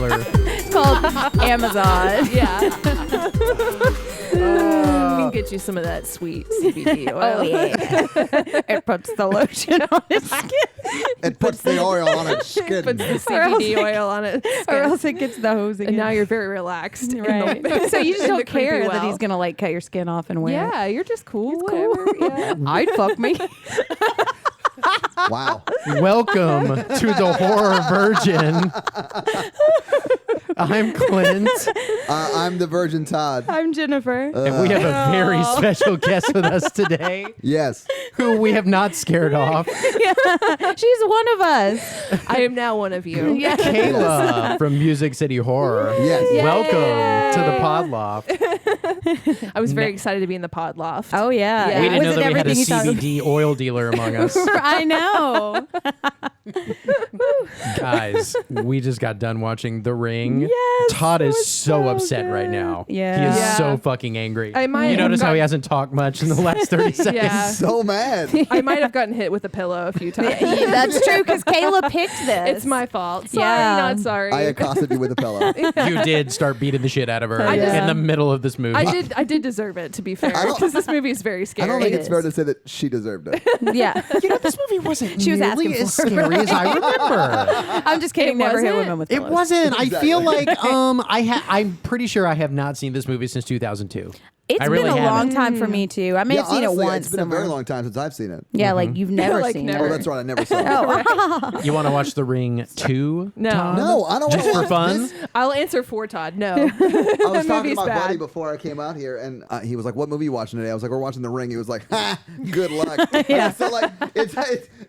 dealer. It's called Amazon. Yeah. We can get you some of that sweet CBD oil. Oh, yeah. It puts the lotion on his skin. It puts the oil on its skin. Puts the Or else CBD oil on it. Or else it gets the hose again. And now you're very relaxed. Right. So you just in don't the creepy care that well. he's going to like cut your skin off and wear it. Yeah, you're just cool. It's cool. Whatever. Yeah. I'd fuck me. Wow. Welcome to the Horror Virgin. I'm Clint, I'm the Virgin Todd. I'm Jennifer. and we have a very special guest with us today, Yes. who we have not scared off. She's one of us. I am now one of you. Yeah. Kayla from Music City Horror. Yes. Welcome to the Pod Loft. I was very excited to be in the pod loft. Oh, yeah. Yeah. We didn't know Was it that we had a everything you thought? CBD oil dealer among us. I know. Guys, we just got done watching The Ring. Yes, Todd it is was so so upset good. right now. Yeah. He is Yeah. so fucking angry. I might You have notice how got- he hasn't talked much in the last 30 seconds? Yeah. So mad. I might have gotten hit with a pillow a few times. That's true because Kayla picked this. It's my fault. Sorry, Yeah. not sorry. I accosted you with a pillow. You did start beating the shit out of her I did. in the middle of this movie. I did deserve it, to be fair, I don't- because this movie is very I scary. don't think It it's fair is. to say that she deserved it. Yeah. You know, this movie wasn't She was nearly asking as for it. scary as I remember. I'm just kidding. It Never hit wasn't? women with It pillows. wasn't. I Exactly. feel like I'm pretty sure I have not seen this movie since 2002. It's I really been a long haven't. time for me too. I may have seen honestly, it once. It's been a somewhere. very long time since I've seen it. Yeah, like you've never Like seen never. Oh, it. that's right. I never saw it. Oh, You want to watch The Ring 2? No. Todd? No, I don't Just want for to fun? This. I'll answer for Todd. No. I was talking to movie's my bad. buddy before I came out here, and he was like, "What movie are you watching today?" I was like, "We're watching The Ring." He was like, "Ha, good luck." Yeah. So like,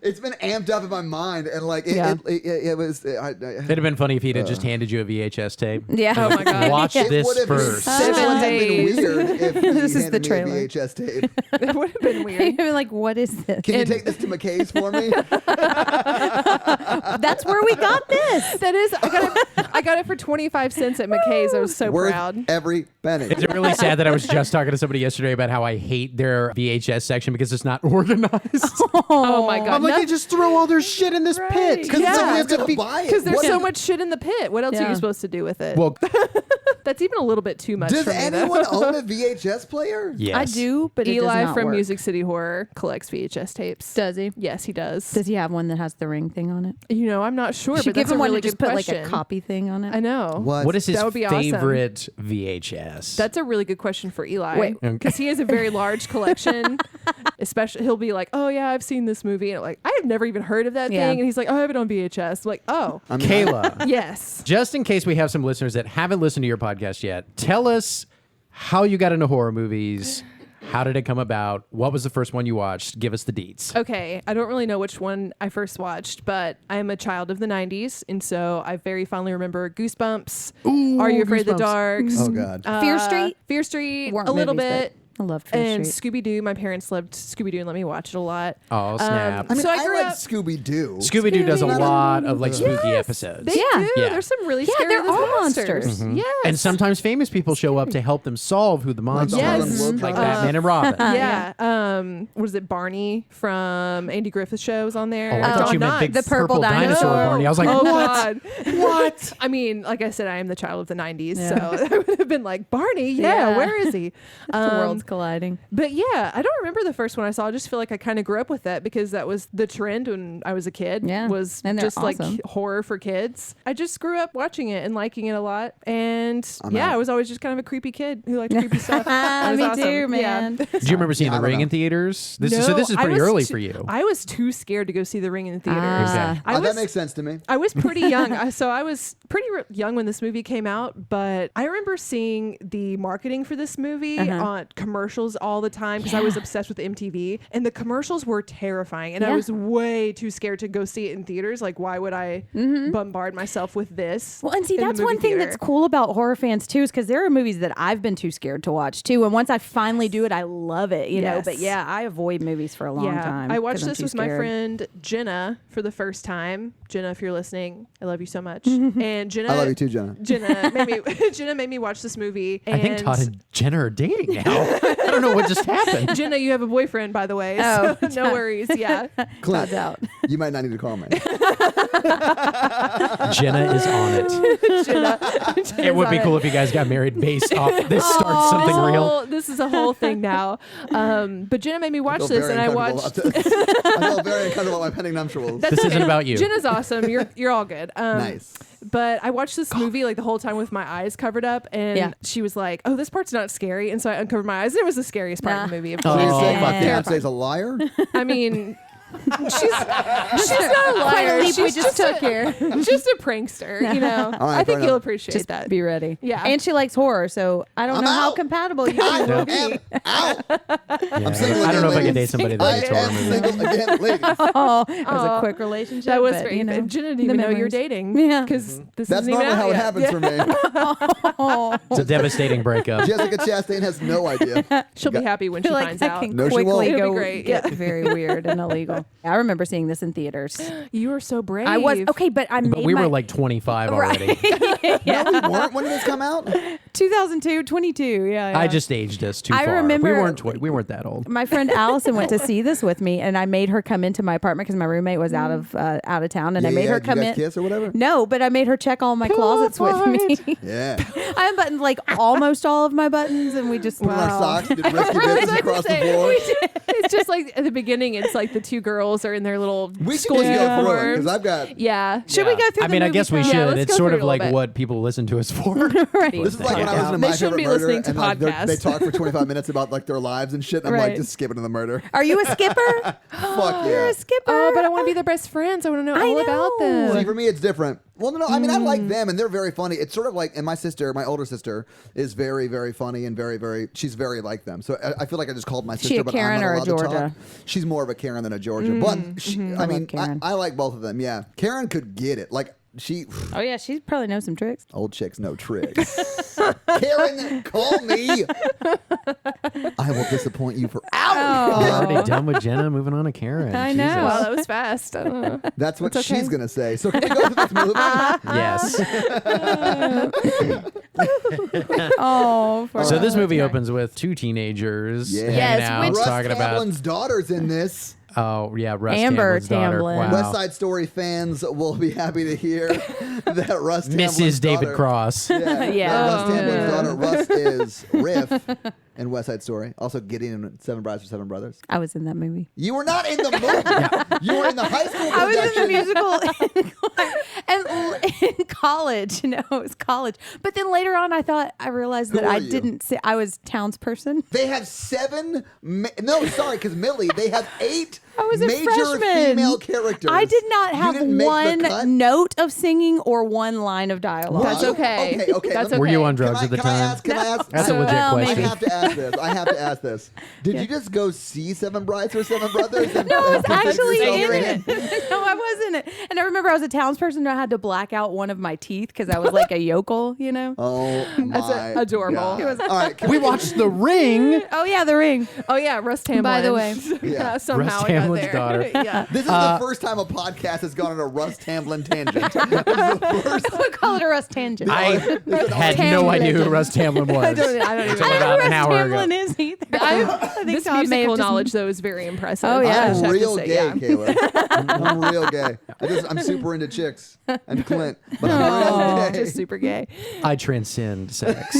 it's been amped up in my mind, and like it was. It'd have been funny if he'd have just handed you a VHS tape. yeah. Oh my God. Watch It this would have been first. so would have been days. weird if he This is handed the me trailer. a VHS tape. It would have been You'd weird. be like, what is this? Can you take this to McKay's for me? That's where we got this. That is, I got it for 25 cents at McKay's. I was so Worth proud. every penny. Is it really sad that I was just talking to somebody yesterday about how I hate their VHS section because it's not organized? Oh my God. I'm like, they just throw all their shit in this Right. pit. Because Yeah. someone has to to be- buy it. Because there's What- so much shit in the pit. What else are Yeah. you supposed to do with it? Well, That's even a little bit too much Does for me, anyone though. own a VHS player? yes. I do, but it does Eli not from work. Music City Horror collects VHS tapes. Does he? Yes, he does. Does he have one that has the ring thing on it? You know, I'm not sure, You should but give that's him a one really to just good put question. like a copy thing on it. I know. What What is his That would be awesome. favorite VHS? That's a really good question for Eli. Wait. Because he has a very large collection. Especially, he'll be like, "Oh yeah, I've seen this movie," and like, I have never even heard of that Yeah. thing. And he's like, "Oh, I have it on VHS." I'm like, "Oh, I mean, Kayla. yes." Just in case we have some listeners that haven't listened to your podcast yet, tell us how you got into horror movies. How did it come about? What was the first one you watched? Give us the deets. Okay, I don't really know which one I first watched, but I am a child of the 90s, and so I very fondly remember Goosebumps, Are You Afraid of the Goosebumps. Darks, Oh God. Fear Street? Fear Street, Weren't a little movies, bit, but I loved Fear and Street. Scooby Doo. My parents loved Scooby Doo and let me watch it a lot. Oh, snap. I mean, So I I grew like up- Scooby Doo. Scooby-Doo does a Scooby-Doo. lot of like spooky Yes, episodes. They Yeah. do. Yeah. There's some really Yeah, scary they're little all monsters. monsters. Yes. And sometimes famous people show up to help them solve who the monster Yes. is. Harlem Like Globetrotters. Batman and Robin. Yeah. Was it Barney from Andy Griffith's show was on there? Oh, I thought John you meant Knox. big The purple dinosaur dinosaur. Barney. I was like, Oh, what? God. What? I mean, like I said, I am the child of the 90s, Yeah. so I would have been like, Barney, yeah, Yeah. where is he? The world's colliding. But yeah, I don't remember the first one I saw. I just feel like I kind of grew up with that because that was the trend when I was a kid. Yeah. Was And they're just like awesome. horror for kids. I just grew up watching it and liking it a lot. And I'm yeah, out. I was always just kind of a creepy kid who liked creepy stuff. That was Me awesome. too, man. Yeah. Did you remember seeing Yeah, I The don't Ring know. in theaters? This No, is I pretty was early too- for you. I was too scared to go see The Ring in the theaters. Ah. Okay. I was that makes sense to me. I was pretty young. So I was pretty young when this movie came out, but I remember seeing the marketing for this movie on commercials all the time because I was obsessed with MTV, and the commercials were terrifying, and I Yeah. was way too scared to go see it in theaters. Like, why would I bombard myself with this? Well, and see, in the that's movie one thing theater? that's cool about horror fans too, is because there are movies that I've been too scared to watch too, and once I finally do it, I love it, you know. Yes. But yeah, I avoid movies for a long time. I 'cause watched I'm this too with my scared. friend Jenna for the first time. Jenna, if you're listening, I love you so much. And Jenna, I love you too, Jenna. Jenna made me watch this movie. And I think Todd and Jenna are dating now. don't know what just happened. Jenna, you have a boyfriend, by the way. Oh. So no worries. Yeah. Clint, Todd's out. you might not need to call me. Jenna is on it. It would be cool if you guys got married based off this starts something real. This is a whole thing now. But Jenna made me watch feel this, very and I uncomfortable watched. about this. I feel very uncomfortable about my pending nuptials. That's This okay. isn't about you. Jenna's awesome. You're all good. Nice. But I watched this movie like the whole time with my eyes covered up, and she was like, "Oh, this part's not scary," and so I uncovered my eyes. And it was the scariest part of the movie. Of So course. you're saying my Yeah. fiance's a liar? I mean, she's not a Quite liar. a leap we She's just took here. just a prankster. You know, All right, I think fair you'll enough. appreciate Just that. be ready. Yeah. And she likes horror, so I don't I'm know how out. compatible you I two will am be. out. Yeah, single I don't know if I again, can date somebody that I likes horror am movies. single again, ladies. Oh, it was a quick relationship. That was but, great. you know, Jenna didn't the even know you were memories. dating. Yeah. Because this That's isn't even normally out how it yet. happens for me. Oh, It's a devastating breakup. Jessica Chastain has no idea. She'll be happy when I she feel like finds that out. can No, she won't. quickly It'll be go great, get yeah. very weird and illegal. I remember seeing this in theaters. You were so brave. I was okay, but I made But we my were like 25 already. No, we weren't. When did this come out? 2002, 22. Yeah, I just aged us too I far. remember- we weren't that old. my friend Allison went to see this with me, and I made her come into my apartment because my roommate was out of town, and I made her Did come you in. guys kiss or whatever? No, but I made her check all my closets with me. Yeah. I unbuttoned like almost all of my buttons, and we just Put on our socks, did risky business Like across the to say, floor. It's just like at the beginning, it's like the two girls are in their little We should school just go through it uniforms. because I've got. Yeah. Should we go through? I the mean, I movie guess we first? Yeah, should. let's It's go sort through of it a like little bit. what people listen to us for. Right. This is like when I was in They My shouldn't Favorite be Murder, listening to and like podcasts. they talk for 25 minutes about like their lives and shit. And I'm Right. like just skipping to the murder. Are you a skipper? Fuck You're yeah. a skipper. Oh, but I want to be their best friends. I want to know all about know. See, them. for me, it's different. Well, no, I mean, I like them, and they're very funny. It's sort of like, and my sister, my older sister, is very, very funny and very, very. She's very like them. So I feel like I just called my She sister, a but Karen I'm not or a allowed to talk. Georgia? She's more of a Karen than a Georgia, but she, I mean, love Karen. I like both of them. Yeah, Karen could get it. Like she, Oh yeah, she probably knows some tricks. old chicks know tricks. Karen, call me. I will disappoint you for hours. We're already done with Jenna. Moving on to Karen. I know. Jesus. Wow, that was fast. I don't know. That's what It's okay. she's gonna say. So can we go to this movie? Yes. Oh, for So this movie opens with two teenagers Yeah. hanging Yes, out, which- Russ talking about. Tamlin's daughter's in this. Oh yeah, Russ Amber Tamblin's daughter. Tamblyn. Wow. West Side Story fans will be happy to hear that Russ Tamblin's Mrs. David daughter, Cross. Yeah, Yeah. Russ Tamblin's Oh. daughter. Russ is Riff in West Side Story. Also Gideon in Seven Brides for Seven Brothers. I was in that movie. You were not in the movie. You were in the high school I was in the production. musical and in college. No, it was college. But then later on, I realized that Who I were you? didn't say I was townsperson. They have seven. No, sorry, because Millie. They have 8 I was a major freshman. female characters. I did not You have didn't make the one cut? note of singing or one line of dialogue. That's okay. Okay, okay. That's let me- Were you okay. on drugs Can at the can I time? ask? Can I ask? That's a legit Well, question. maybe. I have to ask this. I have to ask this. Did you just go see Seven Brides for Seven Brothers? And, No, I was and consider actually yourself in it. No, I was in it. And I remember I was a townsperson and I had to black out one of my teeth because I was like a yokel, you know? Oh my adorable. God. It was- All right. Can We watched The Ring. Oh, yeah, The Ring. Oh yeah, Russ Tamblyn. By the way. Yeah. somehow Russ I got Tamlin's there. daughter. Yeah. This is the first time a podcast has gone on a Russ Tamblyn tangent. This is the first. I would call it a Russ tangent. I had no idea who Russ Tamblyn was. I don't even Until I don't know about who an Russ hour ago. Tamblyn is either. I think this Todd may have musical just- knowledge though is very impressive. Oh, yeah. I just I'm have to real say, gay, yeah. Kayla. I'm real gay. I'm super into chicks and Clint, but I'm real gay. Just super gay. I transcend sex.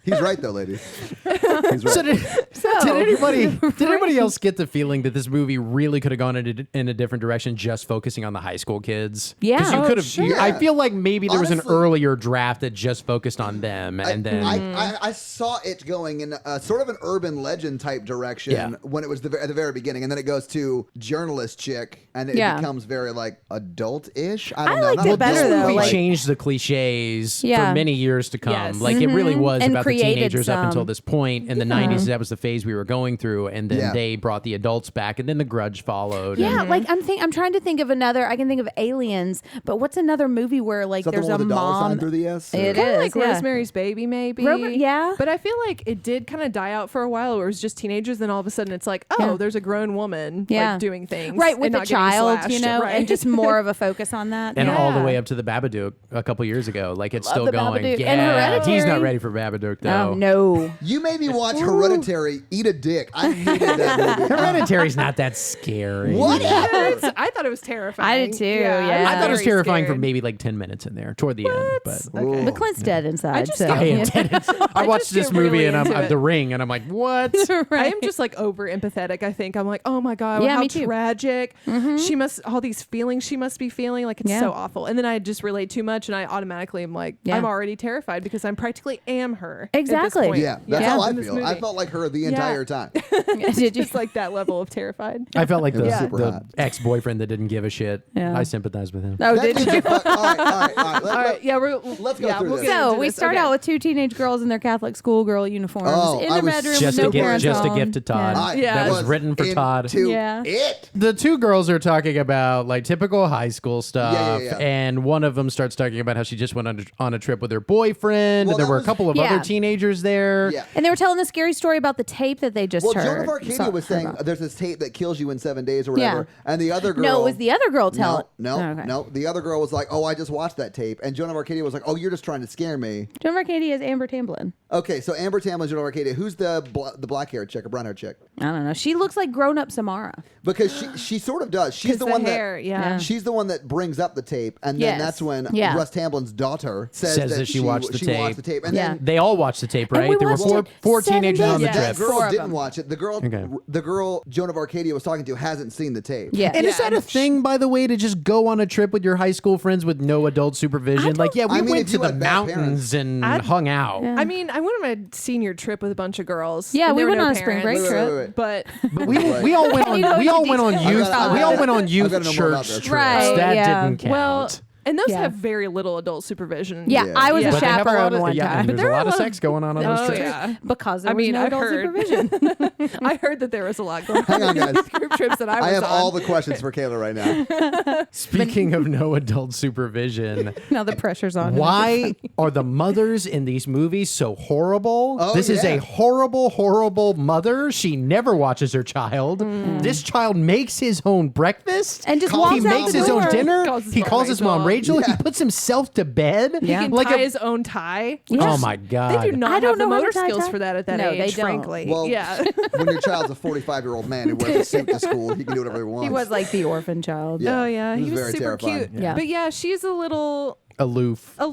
He's right though, ladies. He's right. So did anybody else get the feeling that this movie really could have gone in a different direction, just focusing on the high school kids? Yeah. Because you Oh, could have. sure. I feel like maybe there was an Honestly- earlier draft that just focused on them, and then I saw it going in sort of an urban legend type direction Yeah. when it was at the very beginning, and then it goes to journalist chick, and it Yeah. becomes very like adult-ish. I don't I know. liked Not it better, adult, though, but, we like- changed the cliches Yeah. for many years to come. Yes. Like it really was And about the created teenagers up some. until this point. In the 90s, that was the phase we were going through, and then Yeah. they brought the adults back, and then The Grudge followed. Yeah, and- like I'm trying to think of another. I can think of Aliens, but what's another movie where like Is that the there's one a with the dollar sign mom? through the S? or- It Kind of is, like yeah. Rosemary's Baby, maybe. Yeah. But I feel like it did kind of die out for a while where it was just teenagers. Then all of a sudden it's like, oh, Yeah. there's a grown woman Yeah. like doing things. Right, with and the not getting child, slashed, you know, right? and just more of a focus on that. And yeah. all the way up to the Babadook a couple years ago. Like it's Love still the going. Babadook. Yeah, And He's not ready for Babadook though. Oh no. You made me watch Hereditary. Eat a dick. I hated that movie. Hereditary's not that scary. Whatever. I thought it was terrifying. I did too, yeah. I thought it was very terrifying scared. for maybe like 10 minutes in there toward the end. But Okay. But Clint's dead inside. just so. got- I am dead. I watched just this get movie really and I'm into it. The Ring and I'm like, what? I am just like over empathetic. I think I'm like, oh my god, Yeah, how me too. tragic. She must all these feelings she must be feeling. Like it's Yeah. so awful. And then I just relate too much, and I automatically am like, Yeah. I'm already terrified because I'm practically am her. at this Exactly. point. Yeah, that's how I in this feel. I movie. felt like her the entire time. Did you? Just like that level of terrified. I felt like It was the, super the hot. ex-boyfriend that didn't give a shit. Yeah. I sympathize with him. Oh, That did dude's you? a fuck- all right. All right, yeah, Let's go through we'll this. get So into we this. start Okay. out with two teenage girls in their Catholic schoolgirl uniforms Oh, in I their was bedroom Just with no a gift, parents just a home. gift to Todd. Yeah. Yeah. That was was written for Todd. into Yeah. it. The two girls are talking about like typical high school stuff, Yeah. and one of them starts talking about how she just went on a trip with her boyfriend. Well, There that were a was- couple of Yeah. other teenagers there. Yeah. And they were telling the scary story about the tape that they just Well, heard. Joan of Arcadia was saying about. there's this tape that kills you in 7 days or whatever, and the other girl. No, it was the other girl telling. No, Oh, okay. no. The other girl was like, "Oh, I just watched that tape," and Joan of Arcadia was like, "Oh, you're just trying to scare me." Joan of Arcadia is Amber Tamblyn. Okay, so Amber Tamblyn, Joan of Arcadia. Who's the black haired chick or brown haired chick? I don't know. She looks like grown up Samara. Because she sort of does. She's 'Cause the the one hair, that yeah. she's the one that brings up the tape, and then Yes. that's when Yeah. Russ Tamblin's daughter says that she watched the tape. watched the tape, and Yeah. then They all watched the tape, And right? we There were watched four, it four 7 teenagers on the days. trip. that girl Four of didn't them. watch it. Okay. The girl Joan of Arcadia was talking to hasn't seen the tape. Yeah. And is that a thing, by the way, to just go on a trip with your high school friends with no adult supervision? Like, yeah, we I mean, went if to you the had bad mountains parents. and hung out. Yeah. I mean, I went on my senior trip with a bunch of girls. Yeah, and we there were went no on a spring break parents. trip. But But we all went on You know we all the went on details. youth I've we all went on I've youth gotta know more about church this. trips. Right, That yeah. didn't count. well, and those Yeah. have very little adult supervision. Yeah, Yeah. I was Yeah. a But they have a lot chaperone of, one yeah, time. and there's there a are lot a of lot- sex going on Oh, those trips. yeah. Because there I mean, was no I've adult heard. supervision. I heard that there was a lot going Hang on, guys. group trips that I was I have on. all the questions for Kayla right now. Speaking of no adult supervision, Now the pressure's on. why are the mothers in these movies so horrible? Oh, This is yeah. a horrible, horrible mother. She never watches her child. This child makes his own breakfast And just he walks out makes the his own door. dinner. Calls his He mom calls his mom Rachel. Yeah. He puts himself to bed. Yeah. He can like tie a, his own tie. oh my god! They do not I don't have the know how to motor tie skills tie. for that at that No, age, they don't. frankly. Well, yeah. when your child's a 45-year-old man who wears a suit to school, he can do whatever he wants. He was like the orphan child. Yeah. Oh yeah, It he was was very super terrifying. cute. Yeah. But yeah, she's a little, Aloof. Yeah.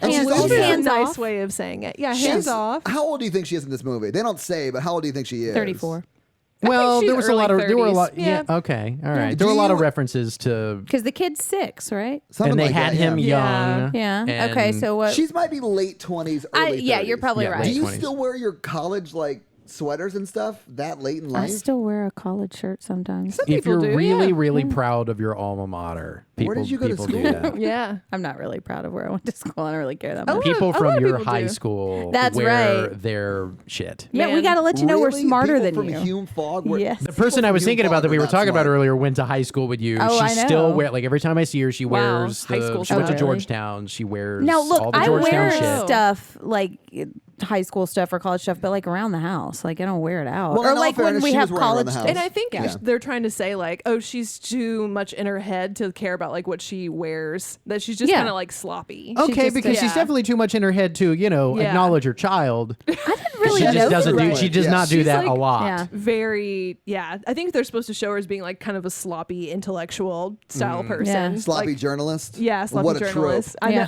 And she's Hands- also- a hands nice off. way of saying it. Yeah, hands She's- off. How old do you think she is in this movie? They don't say, but how old do you think she is? 34. Well, she's there was a lot of early there were a 30s. lot. Yeah. Yeah. Okay. All right. Do There were a lot of you- references to, Because the kid's 6, right? Something and they like had that, him yeah. young. Yeah. and Okay, so what? She's might be late 20s, early 30s. yeah, you're probably Yeah, right. Do late you 20s. still wear your college like sweaters and stuff that late in I life? still wear a college shirt sometimes. If people you're do, really, yeah. really proud of your alma mater, people, Where did you go to people school? do that. Yeah. I'm not really proud of where I went to school. I don't really care that much. People a lot from of your people high do. school That's wear right. their shit. Yeah, we Man. got to let you know we're Really? smarter People than from you. Hume Fog were- Yes. The person I was Hume thinking about that we were Fog are talking not about smart. earlier went to high school with you. Oh, She I know. still wear like every time I see her, she Wow, wears high school she went to stuff. Oh, really? Georgetown. She wears Now, look, all the I Georgetown wear shit. stuff like high school stuff or college stuff, but like around the house. Like I don't wear it out. Well, or in all like when fairness, we she have was wearing it around college the stuff. house. And I think Yeah. they're trying to say like, oh, she's too much in her head to care about like what she wears. That she's just Yeah. kind of like sloppy. Okay, just- because she's yeah. definitely too much in her head to, Yeah. acknowledge her child. I didn't really She know just doesn't do. that. She does Yes. not do She's that a like- lot. Yeah. Very, yeah. I think they're supposed to show her as being like kind of a sloppy intellectual style Mm. person. Yeah. Sloppy Like, journalist. yeah, sloppy What a journalist. trope. I know.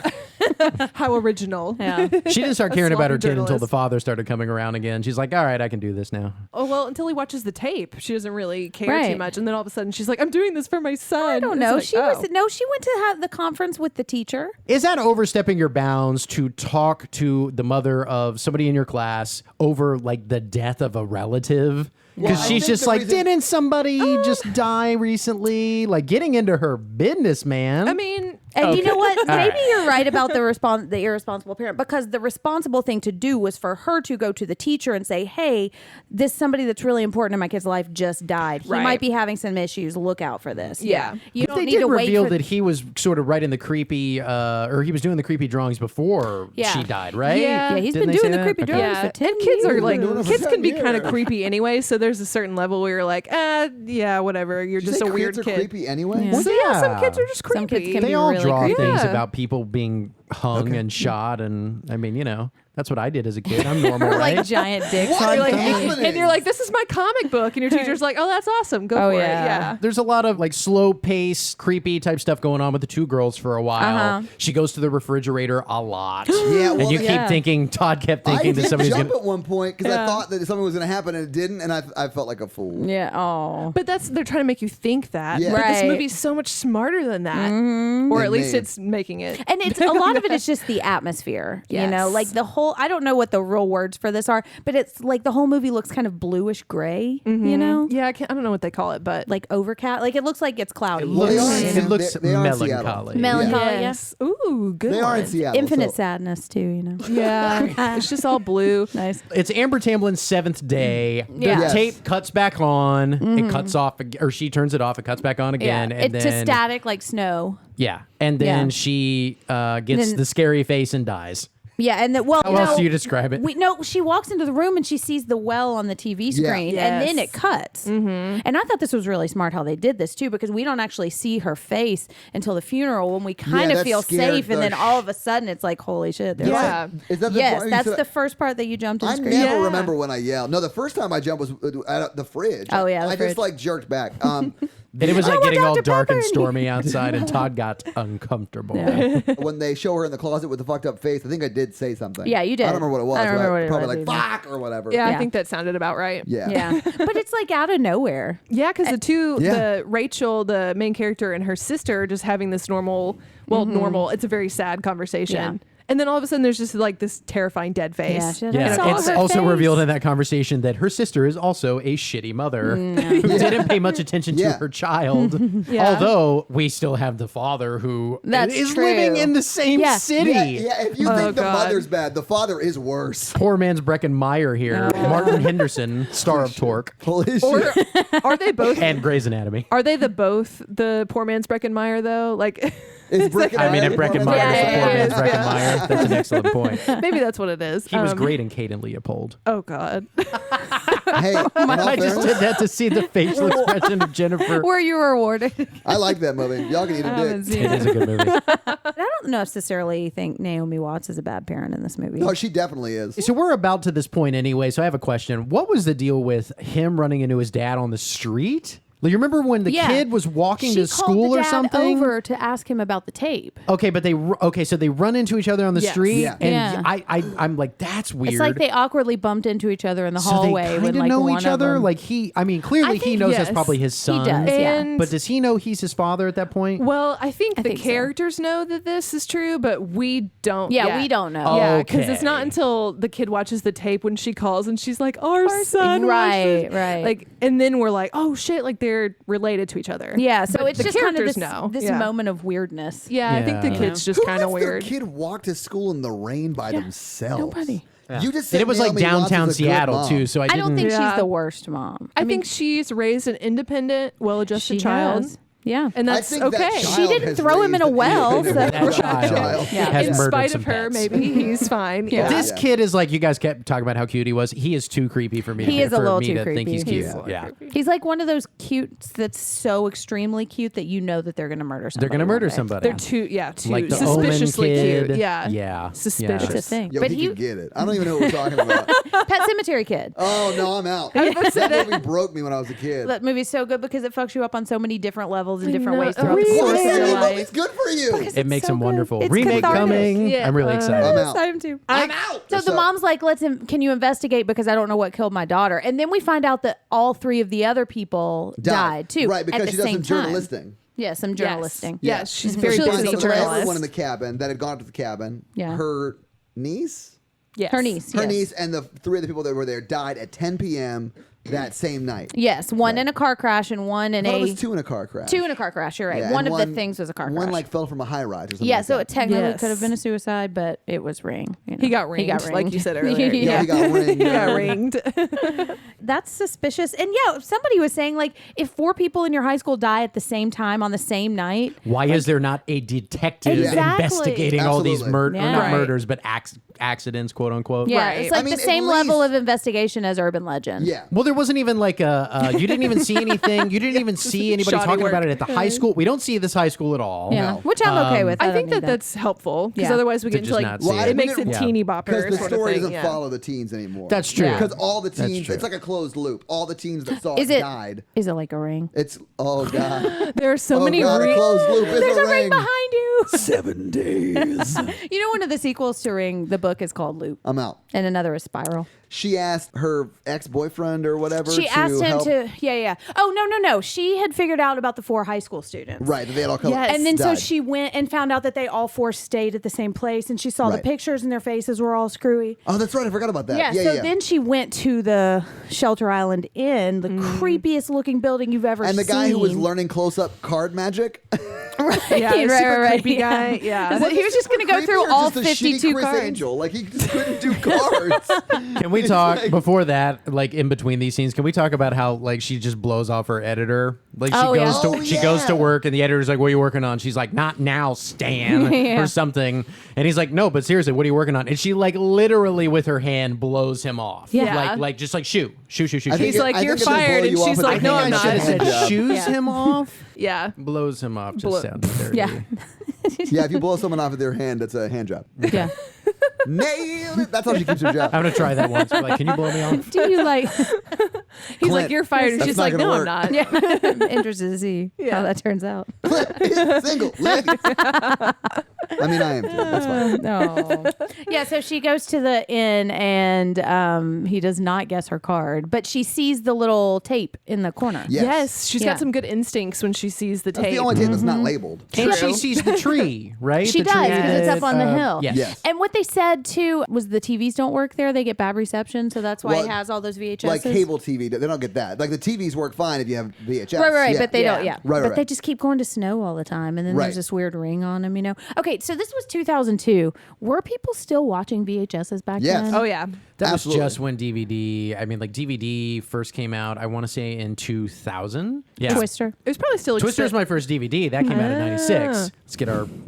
How original. Yeah. She didn't start A caring about her sloppy kid until the journalist. father started coming around again. She's like, all right, I can do this now. Oh well, until he watches the tape, she doesn't really care Right. too much, and then all of a sudden she's like, "I'm doing this for my son." I don't It's know. like, She oh. she went to have the conference with the teacher. Is that overstepping your bounds to talk to the mother of somebody in your class over like the death of a relative? Because Well, I she's think just the like, reason- didn't somebody just die recently? Like getting into her business, man. I mean, And you know what? All Maybe right. you're right about the irresponsible parent, because the responsible thing to do was for her to go to the teacher and say, "Hey, this somebody that's really important in my kid's life just died. He Right. might be having some issues. Look out for this." Yeah. You But don't they need did to wait reveal for that he was sort of writing the creepy, or he was doing the creepy drawings before Yeah. she died, right? Yeah. Yeah, he's Didn't been they say doing the that? creepy Okay. drawings yeah, for 10 and kids are years. like, doing it for kids 10 can be kind of years. creepy anyway. So there's a certain level where you're like, yeah, whatever. You're Did you just say a weird kids are kid. creepy anyway? Yeah. Well, yeah, some Yeah. kids are just creepy. Some kids can They be all really draw creepy. things Yeah. about people being hung and shot, and I mean, you know, that's what I did as a kid. I'm normal, Or right? like giant dicks What? on You're like, happening? and you're like, this is my comic book, and your teacher's like, oh, that's awesome, go Oh, for yeah. it. Yeah. There's a lot of like slow pace, creepy type stuff going on with the two girls for a while. She goes to the refrigerator a lot. Yeah, well, and you yeah. keep thinking, Todd kept I thinking that did somebody's jump going at one point because Yeah. I thought that something was going to happen and it didn't, and I felt like a fool. Yeah. Oh. But they're trying to make you think that. Yeah. But this Right. movie's so much smarter than that. Or at least it's making it. And it's a lot of it is just the atmosphere, you know, Yes. like the whole. I don't know what the real words for this are, but it's like the whole movie looks kind of bluish gray, you know, Yeah, I don't know what they call it, but like overcast. Like it looks like it's cloudy. Well, they are in- it looks they are in Seattle. melancholy. Melancholy. yes. Ooh, good. They are in one. Seattle. Infinite so- sadness too, you know. Yeah, it's just all blue. Nice. It's Amber Tamblin's 7th day. The Yeah. Yes. tape cuts back on. It cuts off, or she turns it off. It cuts back on again, and it's then to static like snow. yeah, and then Yeah. she gets Then- the scary face and dies. Yeah, and well, How else do you describe it? She walks into the room and she sees the well on the TV Yeah. screen, and then Yes. it cuts. And I thought this was really smart how they did this too, because we don't actually see her face until the funeral when we kind of that feel scared safe, and the then all of a sudden it's like, holy shit! there's Yeah. Is that the Yes, part you that's said- the first part that you jumped in. I screamed. never Yeah. remember when I yelled. No, the first time I jumped was at the fridge. Oh, yeah, the I fridge. just like jerked back. And it was like Oh, getting all Dr. dark and Pepper. stormy outside, and Todd got uncomfortable. when they show her in the closet with the fucked up face, I think I did say something. Yeah, you did. I don't remember what it was. I don't remember but what it probably was like either. fuck or whatever. Yeah, Yeah. I think that sounded about right. Yeah. Yeah, but it's like out of nowhere. Yeah, because Yeah. the Rachel, the main character, and her sister are just having this normal, normal, it's a very sad conversation. Yeah. And then all of a sudden there's just like this terrifying dead face. Yeah, she had Yeah, I saw it's her also face. revealed in that conversation that her sister is also a shitty mother who didn't pay much attention Yeah. to her child. Yeah. Although we still have the father who That's is true. living in the same Yeah. city. Yeah, if you Oh, think the God. mother's bad, the father is worse. Poor man's Brecken Meyer here. Martin Henderson, star of Torque Holy Or shit. are they both? and Grey's Anatomy. Are they both the poor man's Breckenmeyer though? Like, Is Brecken I mean, if Meyer- Brecken Meyer Yeah, is the yeah, poor yeah, man's yeah. Brecken Meyer, that's an excellent point. maybe that's what it is. He was great in Kate and Leopold. Oh God. Hey, in all I just fairness, did that to see the facial expression of Jennifer. Were you rewarded? I like that movie. Y'all can eat a dick. It is a good movie. I don't necessarily think Naomi Watts is a bad parent in this movie. No, she definitely is. So we're about to this point anyway, so I have a question. What was the deal with him running into his dad on the street? Like, you remember when the kid was walking she to called school the or dad something? over to ask him about the tape. Okay, but so they run into each other on the Yes. street, Yeah. and Yeah. I'm like, that's weird. It's like they awkwardly bumped into each other in the so hallway. they when, kind of like, know one each of other. them- Like clearly I he think knows that's yes. probably his son. does. Yeah. And But does he know he's his father at that point? well, I think the think so. characters know that this is true, but we don't. Yeah, yet. we don't know. Yeah, because it's not Okay. until the kid watches the tape when she calls and she's like, "Our son," Right, watched this." right. Like, and then we're like, "Oh shit!" Like they're related to each other. Yeah, so But it's the just kind of characters this, know. this Yeah. moment of weirdness. Yeah, I think the Yeah. kid's just Who kind of lets their weird. kid walk to school in the rain by themselves? Nobody. You just and said it was like Naomi Watts downtown is a good Seattle mom. too, so I I didn't. don't think Yeah. she's the worst mom. I think she's raised an independent, well-adjusted she child, has. Yeah. and I that's think okay. that She child didn't has throw him in a raised an well, independent so- That child Yeah. has In murdered spite some of her, pets. maybe he's fine. Yeah. This Yeah. kid is like, you guys kept talking about how cute he was. He is too creepy for me. He is a for little me too to think he's creepy. cute. He's a little Yeah. creepy. He's like one of those cutes that's so extremely cute that you know that they're going to murder somebody. They're gonna one murder day. somebody. They're too, too Like the Omen suspiciously kid. cute. Yeah, Yeah. suspicious. It's a thing. Yo, but he he, can get it. I don't even know what we're talking about. Pet Cemetery Kid. Oh no, I'm out. That movie broke me when I was a kid. That movie's so good because it fucks you up on so many different levels and I different know. ways throughout the Really? course of your It's life. good for you. Because It it's makes so him good. wonderful. It's Remake cathartic. coming. Yeah. I'm really excited. I'm Yes, out. I am too. I'm out. So the mom's like, can you investigate because I don't know what killed my daughter. And then we find out that all three of the other people died too. Right, because at the she does same some time. journalisting. Yeah, some journalisting. Yeah, she's Mhm. very She looks busy like a So journalist. everyone in the cabin that had gone up to the cabin, Yeah. her niece, Yes. Her niece. her yes. niece, and the three other people that were there died at 10 p.m. that same night. Yes, one in a car crash and one in I thought a it was two in a car crash. two in a car crash. You're right. Yeah, one and of the things was a car crash. One like fell from a high rise or something. yeah, like so that. it technically Yes. could have been a suicide, but it was ring. You know. He got ringed, like you said earlier. Yeah, he got ringed. He got ringed. That's suspicious. And yeah, somebody was saying like if four people in your high school die at the same time on the same night, Why is there not a detective Exactly. investigating all these Absolutely. Yeah. not Right. murders, but accidents, quote unquote? yeah, Right. it's like I mean, the at same level least- of investigation as urban legend. Yeah. Well, there wasn't even like you didn't even see anything. You didn't even see anybody Shoddy talking work. about it at the high school. We don't see this high school at all. Yeah, No. which I'm okay with. I don't think need that's helpful because Yeah. otherwise we To get into just like not see it. it makes it Yeah. teeny Because bopper the sort of story thing. doesn't Yeah. follow the teens anymore. That's true. Yeah. Because all the teens, true. it's like a closed loop. All the teens that saw Is it it died. Is it like a ring? It's oh god. There are so Oh many god, a rings. closed loop is There's a a ring ring. behind you. 7 days. You know, one of the sequels to Ring, the book is called Loop, I'm out. and another is Spiral. She asked her ex-boyfriend or whatever. She to asked him help. to, yeah. Oh, no. She had figured out about the 4 high school students. Right, that they had all come. Yes. And then so died. she went and found out that they all 4 stayed at the same place, and she saw the Right. pictures and their faces were all screwy. Oh, that's right. I forgot about that. Yeah, so then she went to the Shelter Island Inn, the creepiest looking building you've ever and the seen. guy who was learning close-up card magic. Yeah, the super creepy yeah. guy. Yeah. He was just going to go Creepy through or all just a shitty 52 Chris cards. Angel? Like he just couldn't do cards. Can we talk before that, like in between these scenes? Can we talk about how like she just blows off her editor? Like she Oh, yeah. goes to Oh, she goes to yeah. work and the editor's like, "What are you working on?" She's like, "Not now, Stan," Yeah. or something. And he's like, "No, but seriously, what are you working on?" And she like literally with her hand blows him off. Yeah. Like just like shoo. He's I like, think "You're it should fired," blow and you she's off like, with "No, a I'm hand not." Should have said job. shoes Yeah. him off. Yeah. Blows him off. Just Blow- sounds dirty. Yeah. Yeah, if you blow someone off with their hand, that's a hand job. Yeah. Nailed it. That's how she keeps her job. I'm gonna try that once. Like, can you blow me off? Do you like? He's Clint, like, "You're fired," and that's she's not like, gonna "No, work. I'm not." Yeah. I'm interested to see how that turns out. Single. Ladies. I mean, I am too. That's fine. No. Yeah, so she goes to the inn and he does not guess her card, but she sees the little tape in the corner. Yes. Yes, she's Yeah. got some good instincts when she sees the That's tape. the only tape that's not labeled. And True. she sees the tree, right? She The does, tree 'cause it's that, up on the hill. Yes. Yes. And what they said too was the TVs don't work there. They get bad reception, so that's why Well, it has all those VHSs. Like cable TV, they don't get that. Like the TVs work fine if you have VHS. Right, Yeah. but they Yeah. don't. Yeah, Right, but right. they just keep going to snow all the time, and then Right. there's this weird ring on them. You know. Okay, so this was 2002. Were people still watching VHSs back Yes. then? Oh yeah. That Absolutely. was just when DVD. I mean, like DVD first came out. I want to say in 2000. Yeah, Twister. It was probably still Twister's my first DVD. That came out in '96. Let's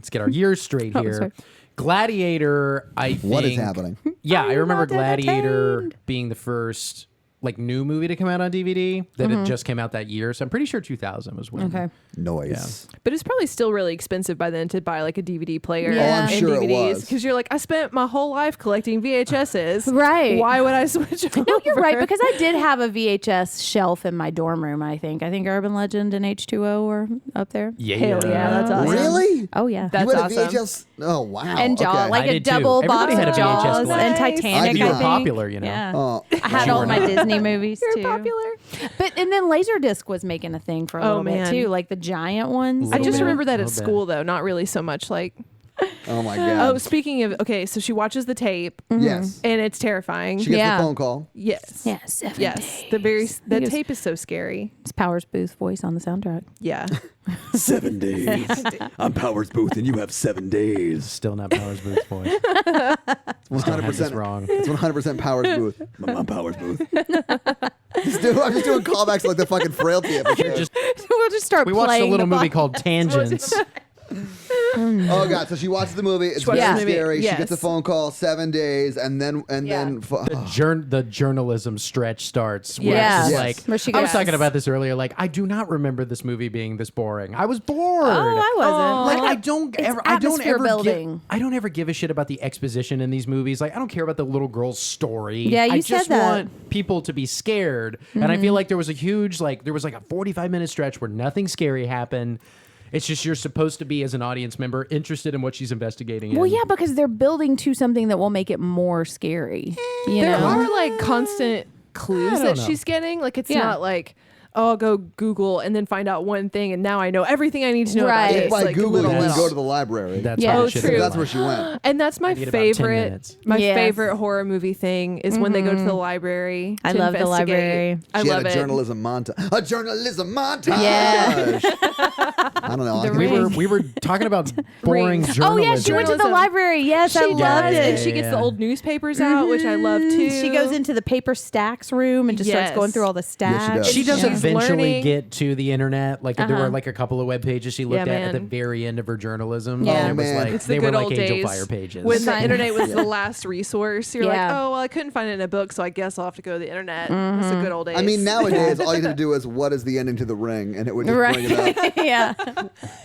get our years straight Oh, here. sorry. Gladiator. I think. What is happening? Yeah, I you remember not Gladiator entertained? being the first like new movie to come out on DVD that it just came out that year. So I'm pretty sure 2000 was when. Okay. Noise. But it's probably still really expensive by then to buy like a DVD player Yeah. Oh, I'm and sure it DVDs was. because you're like, I spent my whole life collecting VHSs. Right. Why would I switch over? No, you're right, because I did have a VHS shelf in my dorm room, I think. I think Urban Legend and H2O were up there. Yeah. Hell yeah, that's awesome. Really? Oh, yeah. That's you had awesome. a VHS? Oh, wow. And Jaws, Okay. like I a did too. double Everybody box had of a VHS Jaws collection. and I Titanic, do. I You were think. popular, you know. Yeah. Oh, I had all my Disney movies, You're too. popular. But, and then Laserdisc was making a thing for a Oh, little bit, man. too, like the giant ones. I Little just bit. remember that at Little bit. school though, not really so much like. oh my God. Oh, speaking of, okay, so she watches the tape Yes. and it's terrifying. She gets Yeah. the phone call. Yes. Yeah, 7 Yes. days. That Yes. tape is so scary. It's Powers Booth voice on the soundtrack. Yeah. 7 days. I'm Powers Booth, and you have 7 days. Still not Powers Booth's voice. It's Still had this 100% wrong. It's 100% Powers Booth. I'm Powers Booth. I'm just doing callbacks to like the fucking Frailty episode. Just We'll just start we watched a playing little the movie bo- called Tangents. Oh God! So she watches the movie. It's watches very the movie, scary. yes. She gets a phone call. 7 days, and then The journalism stretch starts. Where Yes. it's Yes. like Where she I was goes- talking about this earlier. Like I do not remember this movie being this boring. I was bored. Oh, I wasn't. Like I don't it's ever, I don't atmosphere ever building. give, I don't ever give a shit about the exposition in these movies. Like I don't care about the little girl's story. Yeah, you I said just that. want people to be scared. And I feel like there was a huge, like there was like a 45-minute stretch where nothing scary happened. It's just you're supposed to be as an audience member interested in what she's investigating. Well, in. yeah, because they're building to something that will make it more scary. You There know? are like constant clues don't that know. she's getting. Like it's Yeah. not like, oh, I'll go Google and then find out one thing and now I know everything I need to know Right. about this. by like, Google little, and then little. go to the library. That's Yeah. how Oh, it should true. be. That's where she went. And that's my need about 10 favorite. minutes. My Yes. favorite horror movie thing is when they go to the library. I to love the investigate. library. I She love had a it. journalism montage. A journalism montage. Yeah. I don't know. The I We ring. were talking about boring Rings. journalism. Oh, yeah, she went to the Journalism. library. Yes, I She loved does, it. and she gets the Yeah. old newspapers out, which I love too. She goes into the paper stacks room and just starts Yes. going through all the stacks. Yes, she does. She doesn't eventually learning. get to the internet. Like there were like a couple of web pages she looked at the man. very end of her journalism. Yeah. And it was Oh, man. like It's the they were good like old Angel days Fire pages. when the Fine. internet was the last resource. You're Yeah. like, oh, well, I couldn't find it in a book, so I guess I'll have to go to the internet. That's the good old days. I mean, nowadays, all you have to do is, what is the ending to The Ring? And it would just bring it up. yeah.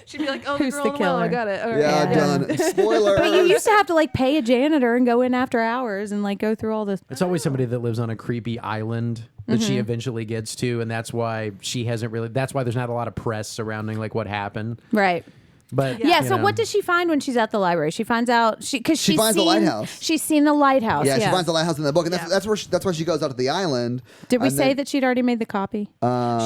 she'd be like, oh, Who's the the girl in the well, I killer? got it. All right. Yeah, done. Spoiler. But you used to have to like pay a janitor and go in after hours and like go through all this. It's always somebody that lives on a creepy island that she eventually gets to, and that's why she hasn't really. That's why there's not a lot of press surrounding like what happened. Right. But Yeah. you So know. what does she find when she's at the library? She finds out because She finds the lighthouse. She's seen the lighthouse. Yeah, she finds the lighthouse in the book, and that's why she goes out to the island. Did we and say then- that she'd already made the copy?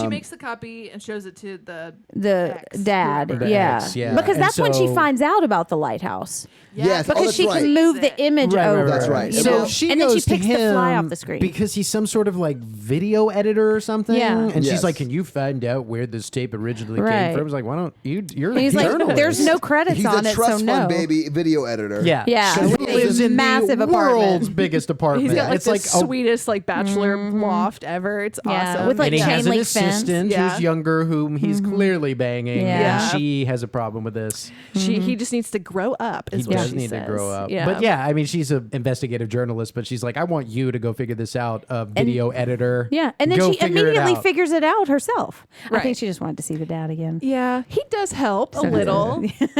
She makes the copy and shows it to the ex, dad. whoever. The Yeah. ex, yeah. Because And that's when she so- finds out about the lighthouse. Yes, Because that's she right. can move the image Right, over. right, That's right. You So know? she and then goes she picks to him the fly off the screen. because he's some sort of like video editor or something. Yeah. And Yes. she's like, "Can you find out where this tape originally Right. came from?" He's like, "Why don't you? You're He's a like, journalist." there's no credits He's on a it, trust so fund no. baby video editor. Yeah, Yeah, So with he a lives in massive the apartment. world's biggest apartment. He's got like it's the like sweetest like bachelor loft ever. It's Yeah, awesome. with, like, and he chain has an link fence. assistant Yeah. who's younger, whom he's clearly banging, Yeah. and she has a problem with this. he just needs to grow up. He Is what does she need says. to grow up. Yeah. But yeah, I mean, she's an investigative journalist, but she's like, I want you to go figure this out, video editor. Yeah, and then Go she figure it immediately out. figures it out herself. I Right. think she just wanted to see the dad again. Yeah, he does help a So- little.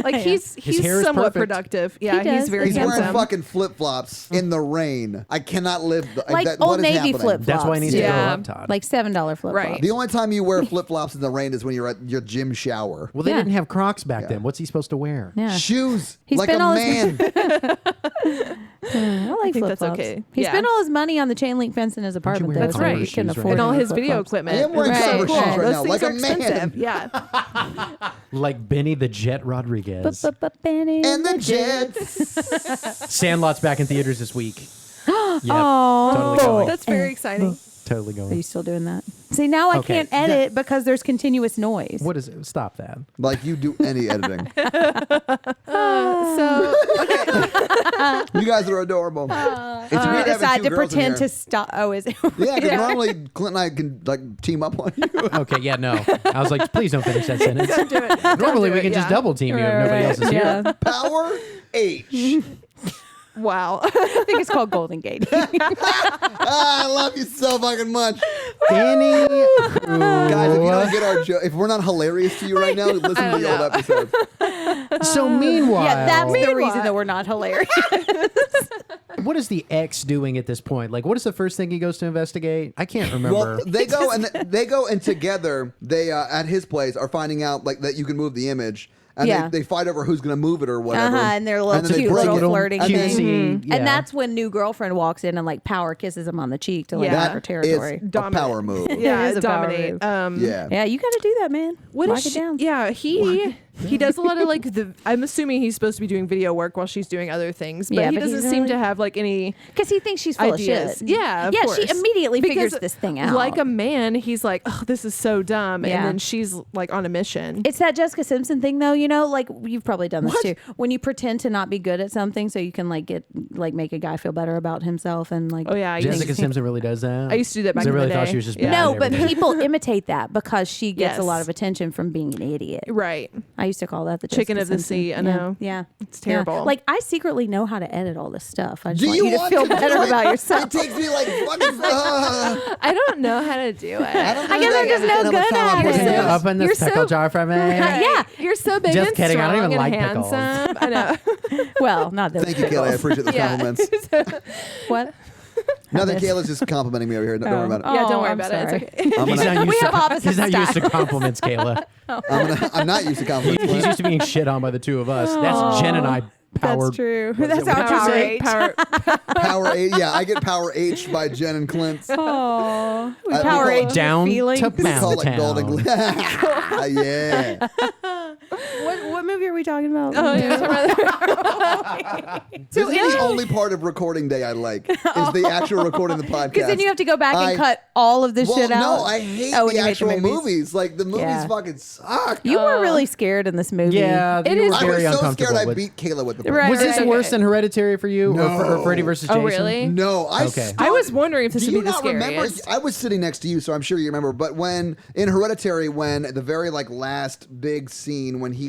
Like he's hair is somewhat perfect. productive. Yeah, He does. he's very He's wearing handsome. fucking flip flops in the rain. I cannot live. Like that, Old what is Navy happening? flip-flops. That's why he needs to grow Yeah. up, Todd. Like $7 flip flops. Right. The only time you wear flip flops in the rain is when you're at your gym shower. Well, they Yeah. didn't have Crocs back then. What's he supposed to wear? Yeah. Shoes He like spent a all his- man. I like think flip that's okay. He Yeah. spent all his money on the chain link fence in his apartment. wear though, That's so right. He couldn't Shoes right afford and all any his video flip-flops. equipment. I am wearing It's summer so shoes cool. right Those now, things like are a man. expensive. Yeah. Like Benny the Jet Rodriguez. Benny And the Jets. Sandlot's back in theaters this week. Yep, Oh, totally going. That's very exciting. Totally Are you going. so doing that? See, now I Okay, can't edit because there's continuous noise. What is it? Stop that. Like you do any editing. So You guys are adorable. It's We weird having decide two to girls in pretend here. to stop. Oh, is it? Yeah, because normally Clint and I can like team up on you. Okay, yeah, no. I was like, please don't finish that sentence. do it. Normally do we it, can just yeah. double team you if nobody else is here. Yeah. Power H. Wow. I think it's called Golden Gate. I love you so fucking much. Benny. Guys, if you don't get our joke, if we're not hilarious to you right now, listen to the old episodes. So meanwhile, Yeah, that's the Meanwhile- reason that we're not hilarious. what is the ex doing at this point? Like, what is the first thing he goes to investigate? I can't remember. Well, they go and together they at his place are finding out like that you can move the image. And Yeah. they fight over who's going to move it or whatever. And their little then they cute break little it. flirting And thing. then- cutesy, yeah. And that's when new girlfriend walks in and like power kisses him on the cheek to like Yeah. get her That territory. is a Dominant. power move. Yeah, It is a power dominate. move. Yeah. Yeah, you got to do that, man. What Lock is it she? down. Yeah, he does a lot of like the. I'm assuming he's supposed to be doing video work while she's doing other things, but Yeah, he but doesn't he's seem really- to have like any Because he thinks she's full ideas. of shit. Yeah, of yeah. course. She immediately figures Because this thing out. Like a man, he's like, "Oh, this is so dumb," Yeah. and then she's like on a mission. It's that Jessica Simpson thing, though. You know, like you've probably done this What? too. When you pretend to not be good at something, so you can like make a guy feel better about himself, and like Oh yeah, I Jessica used, Simpson really does that. I used to do that back I in really the thought day. she was just Yeah. bad. no, at but everything. people imitate that because she gets a lot Yes. of attention from being an idiot. Right, I used to call that the Chicken Jessica of the Simpson. sea, I Yeah. know. Yeah, it's terrible. Yeah. Like I secretly know how to edit all this stuff. I just Do want you you to want feel to do better it? about yourself. It takes me like fucking. I don't know how to do it. I guess I'm just no good at Can you it. open You're this pickle so- jar for me? Yeah. You're so big Just and kidding, I strong don't even and like pickles. handsome. I know. Well, not this. Thank you, Kayla. I appreciate the Yeah. compliments. What? Nothing. Kayla's just complimenting me over here. Don't worry about it. Yeah, don't Oh, worry I'm about sorry. it. It's okay. I'm, He's gonna, not We used have to, opposite he's not used to styles. compliments, Kayla. I'm not used to He's compliments. used to being shit on by the two of us. That's Jen and I powered. That's true. what is That's it? our What'd you power say? H. Power H. Yeah, I get Power H by Jen and Clint. Oh, we we power call H it Down feelings. to We call it Mountown. Golden. Yeah. What movie are we we talking about? Oh, yeah, This is the only part of recording day I like, is the actual recording of the podcast. Because then you have to go back and cut all of this shit out. No, I hate when the you hate actual movies. Like, the movies fucking suck. You were really scared in this movie. Yeah, it you is. were I very was so uncomfortable scared I with- beat Kayla with the Right. Was this Okay. worse than Hereditary for you, or Freddy versus Jason? Oh, really? No, Okay. I was wondering if this Do would you be the not remember? scariest. I was sitting next to you, so I'm sure you remember. But when in Hereditary, when the very last big scene, when he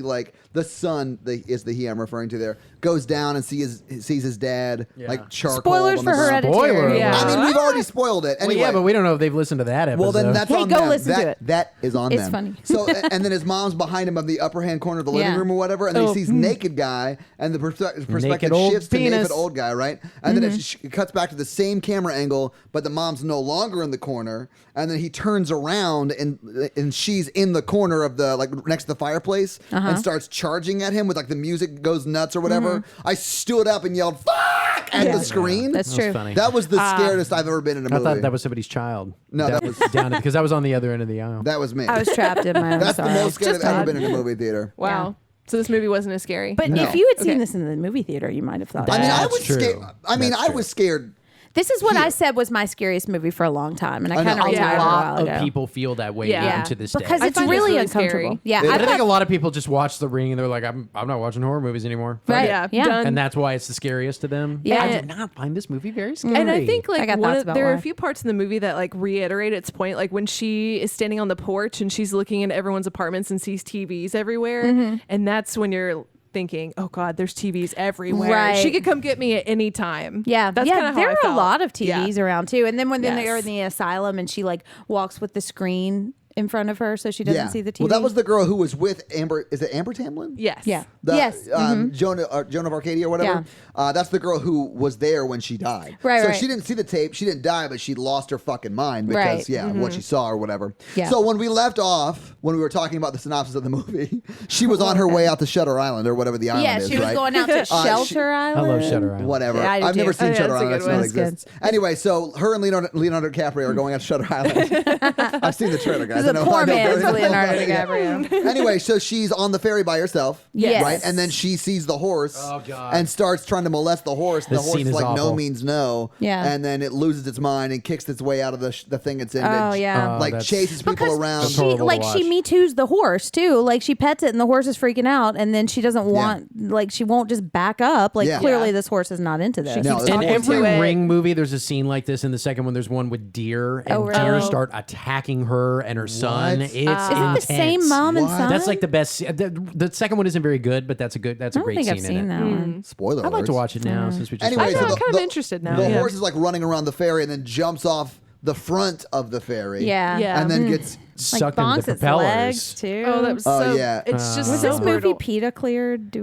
the son is the he I'm referring to there, goes down and sees his dad charcoal. Spoilers on the for ground. Hereditary. Spoiler Yeah. I mean, we've already spoiled it. Well, Anyway, yeah, but we don't know if they've listened to that episode. well, then that's Hey, on go them. listen to it. That is on It's them. funny. So, and then his mom's behind him on the upper hand corner of the living Yeah. room or whatever, and then he sees naked guy, and the perspective Naked old shifts to penis. naked old guy, right? And then it cuts back to the same camera angle, but the mom's no longer in the corner, and then he turns around and she's in the corner of the next to the fireplace and starts charging at him with the music goes nuts or whatever. I stood up and yelled "fuck" at the screen. That's That true. was funny. That was the scariest I've ever been in a I movie. thought that was somebody's child. No, that was- down because I was on the other end of the aisle. that was me. I was trapped in my own That's the sorrow. most scared I've ever Todd. been in a movie theater. Wow. Yeah. So this movie wasn't as scary. But No. if you had seen Okay. this in the movie theater, you might have thought. I mean, I That's was true. scared. I mean, That's I true. was scared. This is what I said was my scariest movie for a long time, and I I know. kind of A retired a while of ago. people feel that way Yeah. even to this day. Because I it's find this really really uncomfortable. scary. Yeah, It- I But I think a thought, lot of people just watch The Ring and they're like, I'm not watching horror movies anymore. Fuck right? it. Yeah, done. And that's why it's the scariest to them. Yeah. I did not find this movie very scary. And I think I got thoughts about there are why. a few parts in the movie that reiterate its point, like when she is standing on the porch and she's looking at everyone's apartments and sees TVs everywhere, and that's when you're thinking, oh God, there's TVs everywhere. Right. She could come get me at any time. Yeah, that's kind of how there I are felt. a lot of Yeah. TVs around too. And then when Yes. they're in the asylum and she walks with the screen in front of her so she doesn't see the TV. Well, that was the girl who was with Amber. Is it Amber Tamblyn? Yes. Yeah. The, Yes. Joan of Arcadia or whatever. That's the girl who was there when she died. Right, So right. she didn't see the tape. She didn't die, but she lost her fucking mind because, Right. what she saw or whatever. Yeah. So when we left off, when we were talking about the synopsis of the movie, she was on her way out to Shutter Island or whatever the island Yeah, is, she was right? going out to Shelter she- Island. I love Shutter Island. Whatever. Yeah, I do I've never too. seen Oh, yeah, Shutter that's a Island. good That one. still That's exists. Anyway, so her and Leonardo DiCaprio are going out to Shutter Island. I've seen the trailer, guys. He's I a know- poor I know man's very well Leonardo about it, yeah. DiCaprio. Anyway, so she's on the ferry by herself, Yes. right? And then she sees the horse Oh, God. and starts trying to molest the horse. And the This horse scene is is like, no awful. means no. Yeah. And then it loses its mind and kicks its way out of the thing it's in. Oh, and yeah. Oh, like that's- chases people Because around. That's she horrible to she watch. Me Too's the horse too. Like she pets it and the horse is freaking out, and then she doesn't want she won't just back up. Like Yeah. clearly Yeah. this horse is not into this. She No, keeps it's In talking awful. every to it. Ring movie, there's a scene like this. In the second one, there's one with deer, and really? deer Oh. start attacking her and her son. What? It's Is it the intense. same mom and What? son? That's like the best. The second one isn't very good, but that's a I great don't think scene I've seen in it. that one. Spoiler I'd like to alerts. watch it now since we just. Anyway, I know, so I'm the- kind of the- interested now. The yeah. horse is like running around the ferry and then jumps off the front of the ferry. Yeah. Yeah. And then gets. Like sucked into bonks the its legs propellers. too. Oh, that was Oh, so. yeah. It's just Was so this movie brutal. PETA cleared?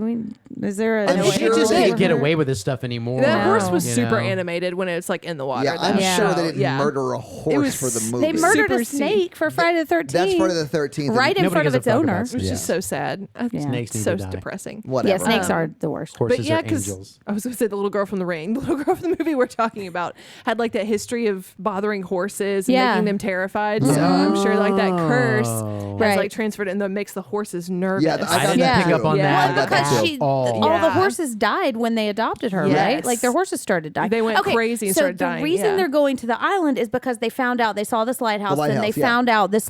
Is there a I'm no sure way They to just they- can't get her? away with this stuff anymore. That No. horse was You super know? animated when it was in the water. Yeah, I'm though. Yeah. sure they didn't Yeah. murder a It horse was- for the movie. They murdered Super a snake for Friday the 13th. That's Friday the 13th. and Right in Nobody front of gives a its fuck owner. about It was Yeah. just so sad. Yeah. Snakes need so to die. depressing. Whatever. Yeah, snakes are the worst. Horses But yeah, are because angels. I was going to say the little girl from the Ring, the little girl from the movie we're talking about had that history of bothering horses and Yeah. making them terrified. So I'm sure that curse Oh. has Right. transferred and that makes the horses nervous. Yeah, I I got didn't that pick too. up on Yeah. that I got that Because too. she, all. all the Yeah. horses died when they adopted her, Yes. right? Like their horses started dying. They went crazy and so started the dying, reason yeah. they're going to the island is because they found out they saw this lighthouse, and they lighthouse, yeah. found out this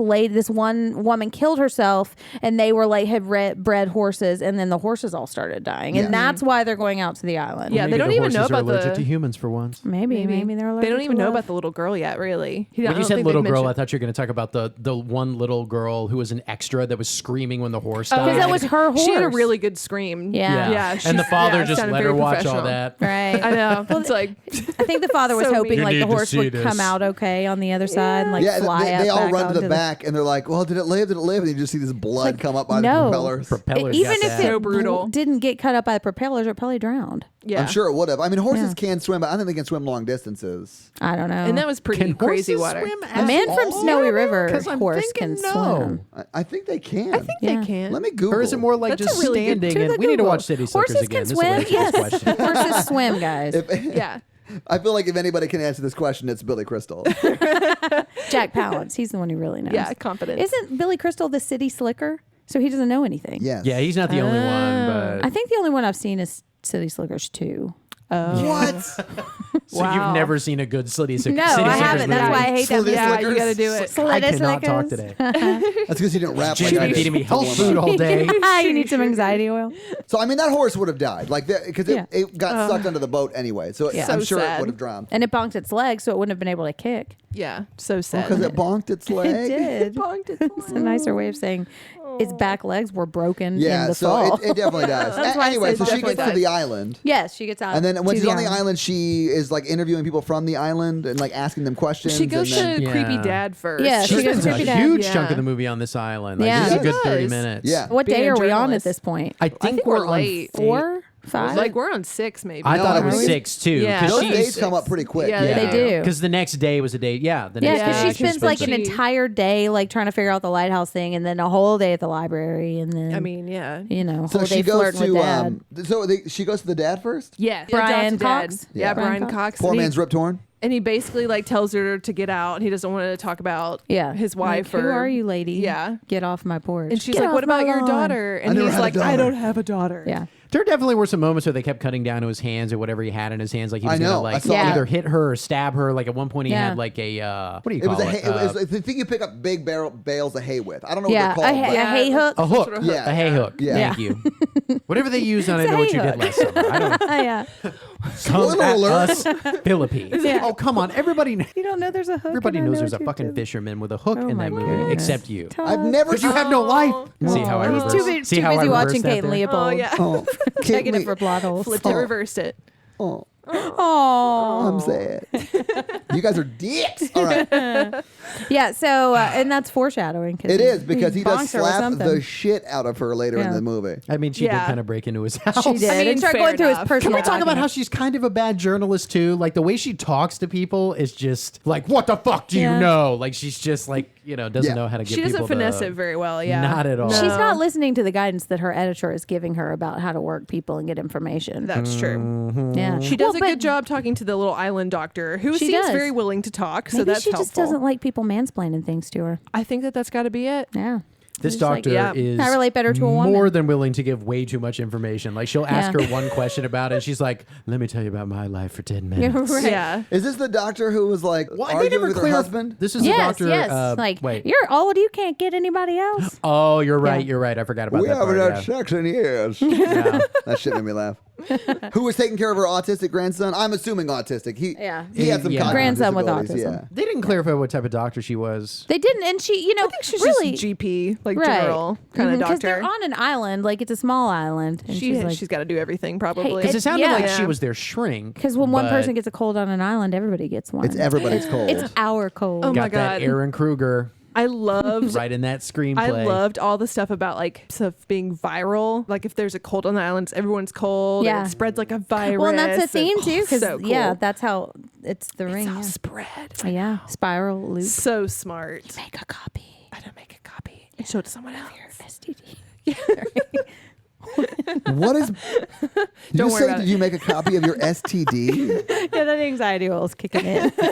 one woman killed herself, and they were had bred horses, and then the horses all started dying, and Yeah. that's why they're going out to the island. Yeah, Maybe they don't the even know horses are about allergic the. to humans for once. Maybe they're allergic They don't to even know love. about the little girl yet, really. I When don't you said think little they've girl, I mentioned- thought you were going to talk about the one little girl who was an extra that was screaming when the horse Oh, died. because that was her horse. She had a really good scream. Yeah. Yeah. and the she's- father yeah, just sounded let her very watch all professional. that. right. I know. It's like I think the father was So hoping mean. like You the need to horse see would this. come out okay on the other side and like Yeah, fly they up all back run to onto the back and they're like, well, did it live? Did it live? And you just see this blood come up by no. the propellers. Propellers Even got if that. it So brutal. didn't get cut up by the propellers, it probably drowned. yeah. I'm sure it would have. I mean, horses Yeah. can swim, but I don't think they can swim long distances. I don't know. And that was pretty Can crazy horses water. swim a man from all? Snowy River 'Cause I'm horse thinking can no. swim. I think they can. I think Yeah. they can. Let me Google. Or is it more like That's just a really good- standing? to And the we need to Google. watch City Slickers Horses again. can This will swim. answer Yes, this question. horses swim, guys. Yeah. I feel like if anybody can answer this question, it's Billy Crystal. Jack Palance, he's the one who really knows. Yeah, confident. Isn't Billy Crystal the city slicker? So he doesn't know anything. Yes. Yeah, he's not the only one, I but think the only one I've seen is City Slickers 2. What? so Wow. you've never seen a good City No, City I Slickers haven't. That's movie. why I hate that movie. Yeah, you got to do it. I Slitty cannot talk Slickers. today. That's because you didn't rap like Jenn I been did. feeding me health food all day. You need some anxiety oil. So, I mean, that horse would have died. Like, because Yeah. it got sucked under the boat anyway. So, Yeah. I'm So sure it sad. would have drowned. And it bonked its leg, so it wouldn't have been able to kick. Yeah, so sad. Because it bonked its leg. It did. Bonked its It's a nicer way of saying its back legs were broken Yeah, in the so fall. it definitely does. That's why I Anyway, said so she definitely gets to dies. the island. Yes, she gets out. And then when to she's on the island, she is like interviewing people from the island and like asking them questions. She goes and then, to Yeah. creepy dad first. Yeah, She she goes spends to a Creepy Dad. huge Yeah. chunk of the movie on this island. Like, Yeah. this is a She good 30 does. minutes. Yeah. What being day a are we on at journalist. this point? I think think we're we're on late. 4, 5? Like we're on 6 maybe. I thought it No, was are we? 6 too. Yeah. 'cause those she's- days come up pretty quick. Yeah, They do. Because the next day was a day. Yeah, the Yeah, next because day she spends like an She- entire day like trying to figure out the lighthouse thing, and then a whole day at the library, and then I mean, yeah. you know, So whole she day goes flirting with dad. she goes to the dad first? Yeah. Brian adopted dad. Cox? Yeah, Yeah. Brian Brian Cox. Poor And he- man's Rip Torn? And he basically like tells her to get out. He doesn't want to talk about his wife Like, or who are you, lady? Yeah. Get off my porch. And she's Get like, off "What about my your lawn." daughter?" And never he's had a like, "I daughter." don't have a daughter." Yeah. There definitely were some moments where they kept cutting down to his hands or whatever he had in his hands. Like he was I know, gonna I like saw that. either hit her or stab her. Like at one point he Yeah. had like a what do you It call was, it? it was the thing you pick up big bales of hay with. I don't know Yeah, what they're called. a hay hook. a hook. Sort of Yeah. A hay hook. Yeah. Thank you. Whatever they used on It's I a know what hay you did hook. last summer. I don't yeah. come Spoiler at alert. us Philippines. Yeah. Oh come on, everybody. You don't know there's a hook. Everybody and I knows know there's a what you fucking did. fisherman with a hook Oh in my that movie, goodness. except you. Todd. I've never Because you have no life. See how I He's reversed? too, too See how I busy watching reversed that Kate and there? Leopold. Oh yeah. Oh, Checking me. it for plot holes. Flipped it, reversed it. Oh, Oh, I'm sad. You guys are dicks. All right. yeah. So, and that's foreshadowing. It is because he does bonks her with slap something. the shit out of her later in Yeah. the movie. I mean, she did Yeah. kind of break into his house. She did. I mean, and start fair going through his enough. personal. Can we talk about how documents. she's kind of a bad journalist too? Like the way she talks to people is just like, "What the fuck do Yeah. you know?" Like she's just like, doesn't Yeah. know how to get She doesn't people finesse to, it very well. Yeah. Not at all. She's not listening to the guidance that her editor is giving her about how to work people and get information. That's true. Mm-hmm. Yeah, She does Well, a but good job talking to the little island doctor, who She seems does. very willing to talk. So Maybe that's she helpful. just doesn't like people mansplaining things to her. I think that's got to be it. Yeah. This She's like, doctor yeah. is I relate better to a woman. more than willing to give way too much information. Like she'll ask Yeah. her one question about it, and she's like, "Let me tell you about my life for 10 Yeah, minutes." right. Yeah. Is this the doctor who was like Well, they arguing never with her clear. husband? This is Yes, the doctor. yes. Like wait. you're old, you can't get anybody else. Oh, you're right. Yeah. You're right. I forgot about We that haven't part. had Yeah. sex in years. Yeah. That shit made me laugh. Who was taking care of her autistic grandson? I'm assuming autistic. He Yeah. he had some Yeah. cognitive Grandson with disabilities, autism. Yeah. They didn't clarify what type of doctor she was. They didn't, and she, I think she's really just GP, like right. general kind of Because they're doctor. on an island, like it's a small island, and she's like, She's got to do everything probably. Because it sounded yeah. like she Yeah. was their shrink. because when one but person gets a cold on an island, everybody gets one. It's everybody's cold. It's our cold. Oh my got that God. Aaron Kruger I loved right in that screenplay. I loved all the stuff about like stuff being viral. Like if there's a cold on the islands, everyone's cold. Yeah. And it spreads like a virus. Well, and that's the theme and- too, because so cool. yeah, that's how it's the ring. It's all Yeah. spread. Yeah, spiral loop. So smart. Make a copy. I don't make a copy and show it to someone else. STD. What is? Did you Don't worry say? about Did it. you make a copy of your STD? Yeah, that anxiety oil is kicking in. By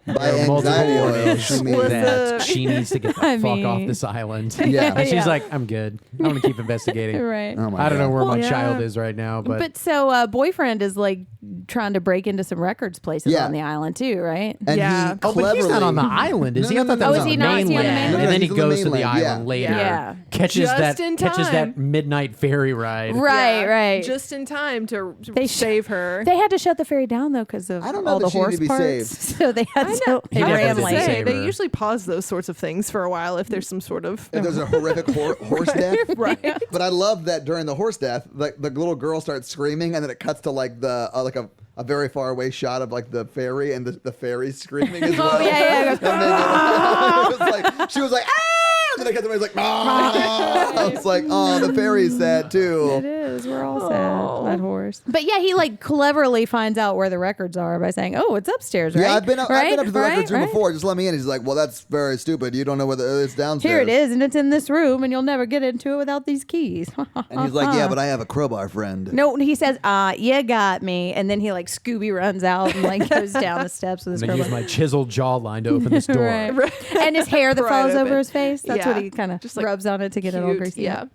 There are multiple anxiety oil, ways she means. that she needs to get the I fuck off mean- this island. Yeah. And she's Yeah. like, I'm good. I'm going to keep investigating. right. Oh my I don't know God. where my Well, child yeah. is right now, but, So boyfriend is like trying to break into some records places Yeah. on the island too, right? And Yeah. he oh, but he's not on the cleverly- island, is No, he? no, I no, thought that no, was no. on Oh, is he the not? Is he on the mainland. mainland? And then he He's on the goes to the mainland, island yeah. later. Yeah. Catches Just that in catches time. that midnight ferry ride. Right, Yeah, right. Just in time to They save her. They had to shut the ferry down though because of I don't know all that the she needed horse to be parts. saved. So they had to. He They never ran did late. save They her. usually pause those sorts of things for a while if there's some sort of If there's a horrific horse death. right. But I love that during the horse death, like the little girl starts screaming, and then it cuts to like the like a very far away shot of like the ferry, and the ferry screaming as well. Oh yeah, And then it was like she was like ah, and then I cut to like ah. It's like oh, the ferry's sad too. It is. is. We're all sad. That horse. But yeah, he like cleverly finds out where the records are by saying, "Oh, it's upstairs, right?" Yeah, I've been up Right? to the records room Right? before. Just let me in. He's like, well, that's very stupid. You don't know whether it's downstairs. Here it is, and it's in this room, and you'll never get into it without these keys. And he's like, yeah, but I have a crowbar, friend. No, he says, you got me. And then he like Scooby runs out and like goes down the steps with his I'm gonna use crowbar. my chiseled jawline to open this door. Right. And his hair that Right falls open. over his face. That's Yeah. what he kind of Just, like, rubs on it to get it all Cute, greasy. yeah.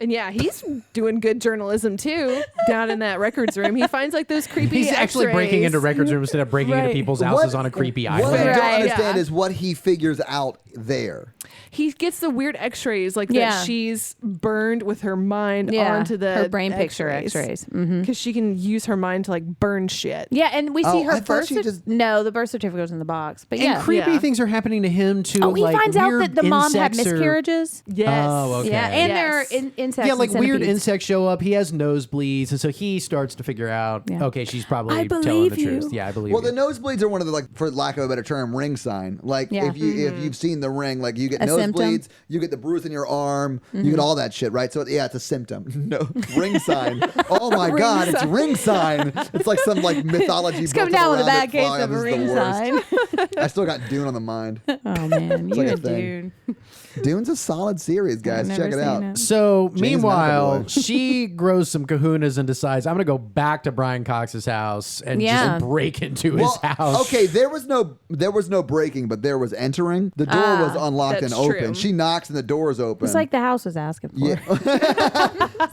And yeah, he's doing good journalism too down in that records room. He finds like those creepy He's actually breaking into records rooms instead of breaking into Right. people's houses on a creepy What I island. don't Right. understand Yeah. is what he figures out there. He gets the weird x-rays like Yeah. that she's burned with her mind Yeah. onto the her brain picture x-rays. Mm-hmm. because she can use her mind to like burn shit. Yeah, and we see Oh, her I thought birth she certificate. just- No, the birth certificate was in the box. But And yeah. creepy Yeah. things are happening to him too. Oh, he like finds out weird that the mom had insects are- miscarriages. Yes. Oh, okay. Yeah, and Yes. they're insects. Yeah, like and weird centipedes. insects show up. He has nosebleeds, and so he starts to figure out, Yeah. okay, she's probably I telling believe the you. truth. Yeah, I believe Well, you. the nosebleeds are one of the, like, for lack of a better term, ring sign. Like Yeah. if you've seen the ring, like you get A nosebleeds, symptom. you get the bruise in your arm, you get all that shit, right? So yeah, it's a symptom. No ring sign. Oh my Ring god, it's sign. ring sign. It's like some like mythology. It's built coming down up with a around bad it. case Oh, yeah, of a this is the ring worst. sign. I still got Dune on the mind. Oh man, you like a and thing. Dune. Dune's a solid series, guys. I've never Check it seen out. it. So Jane's meanwhile, not the boy. she grows some kahunas and decides I'm gonna go back to Brian Cox's house and Yeah. just break into his Well, house. okay, there was no breaking, but there was entering. The door was unlocked and that's open. true. She knocks and the door is open. It's like the house was asking for. yeah.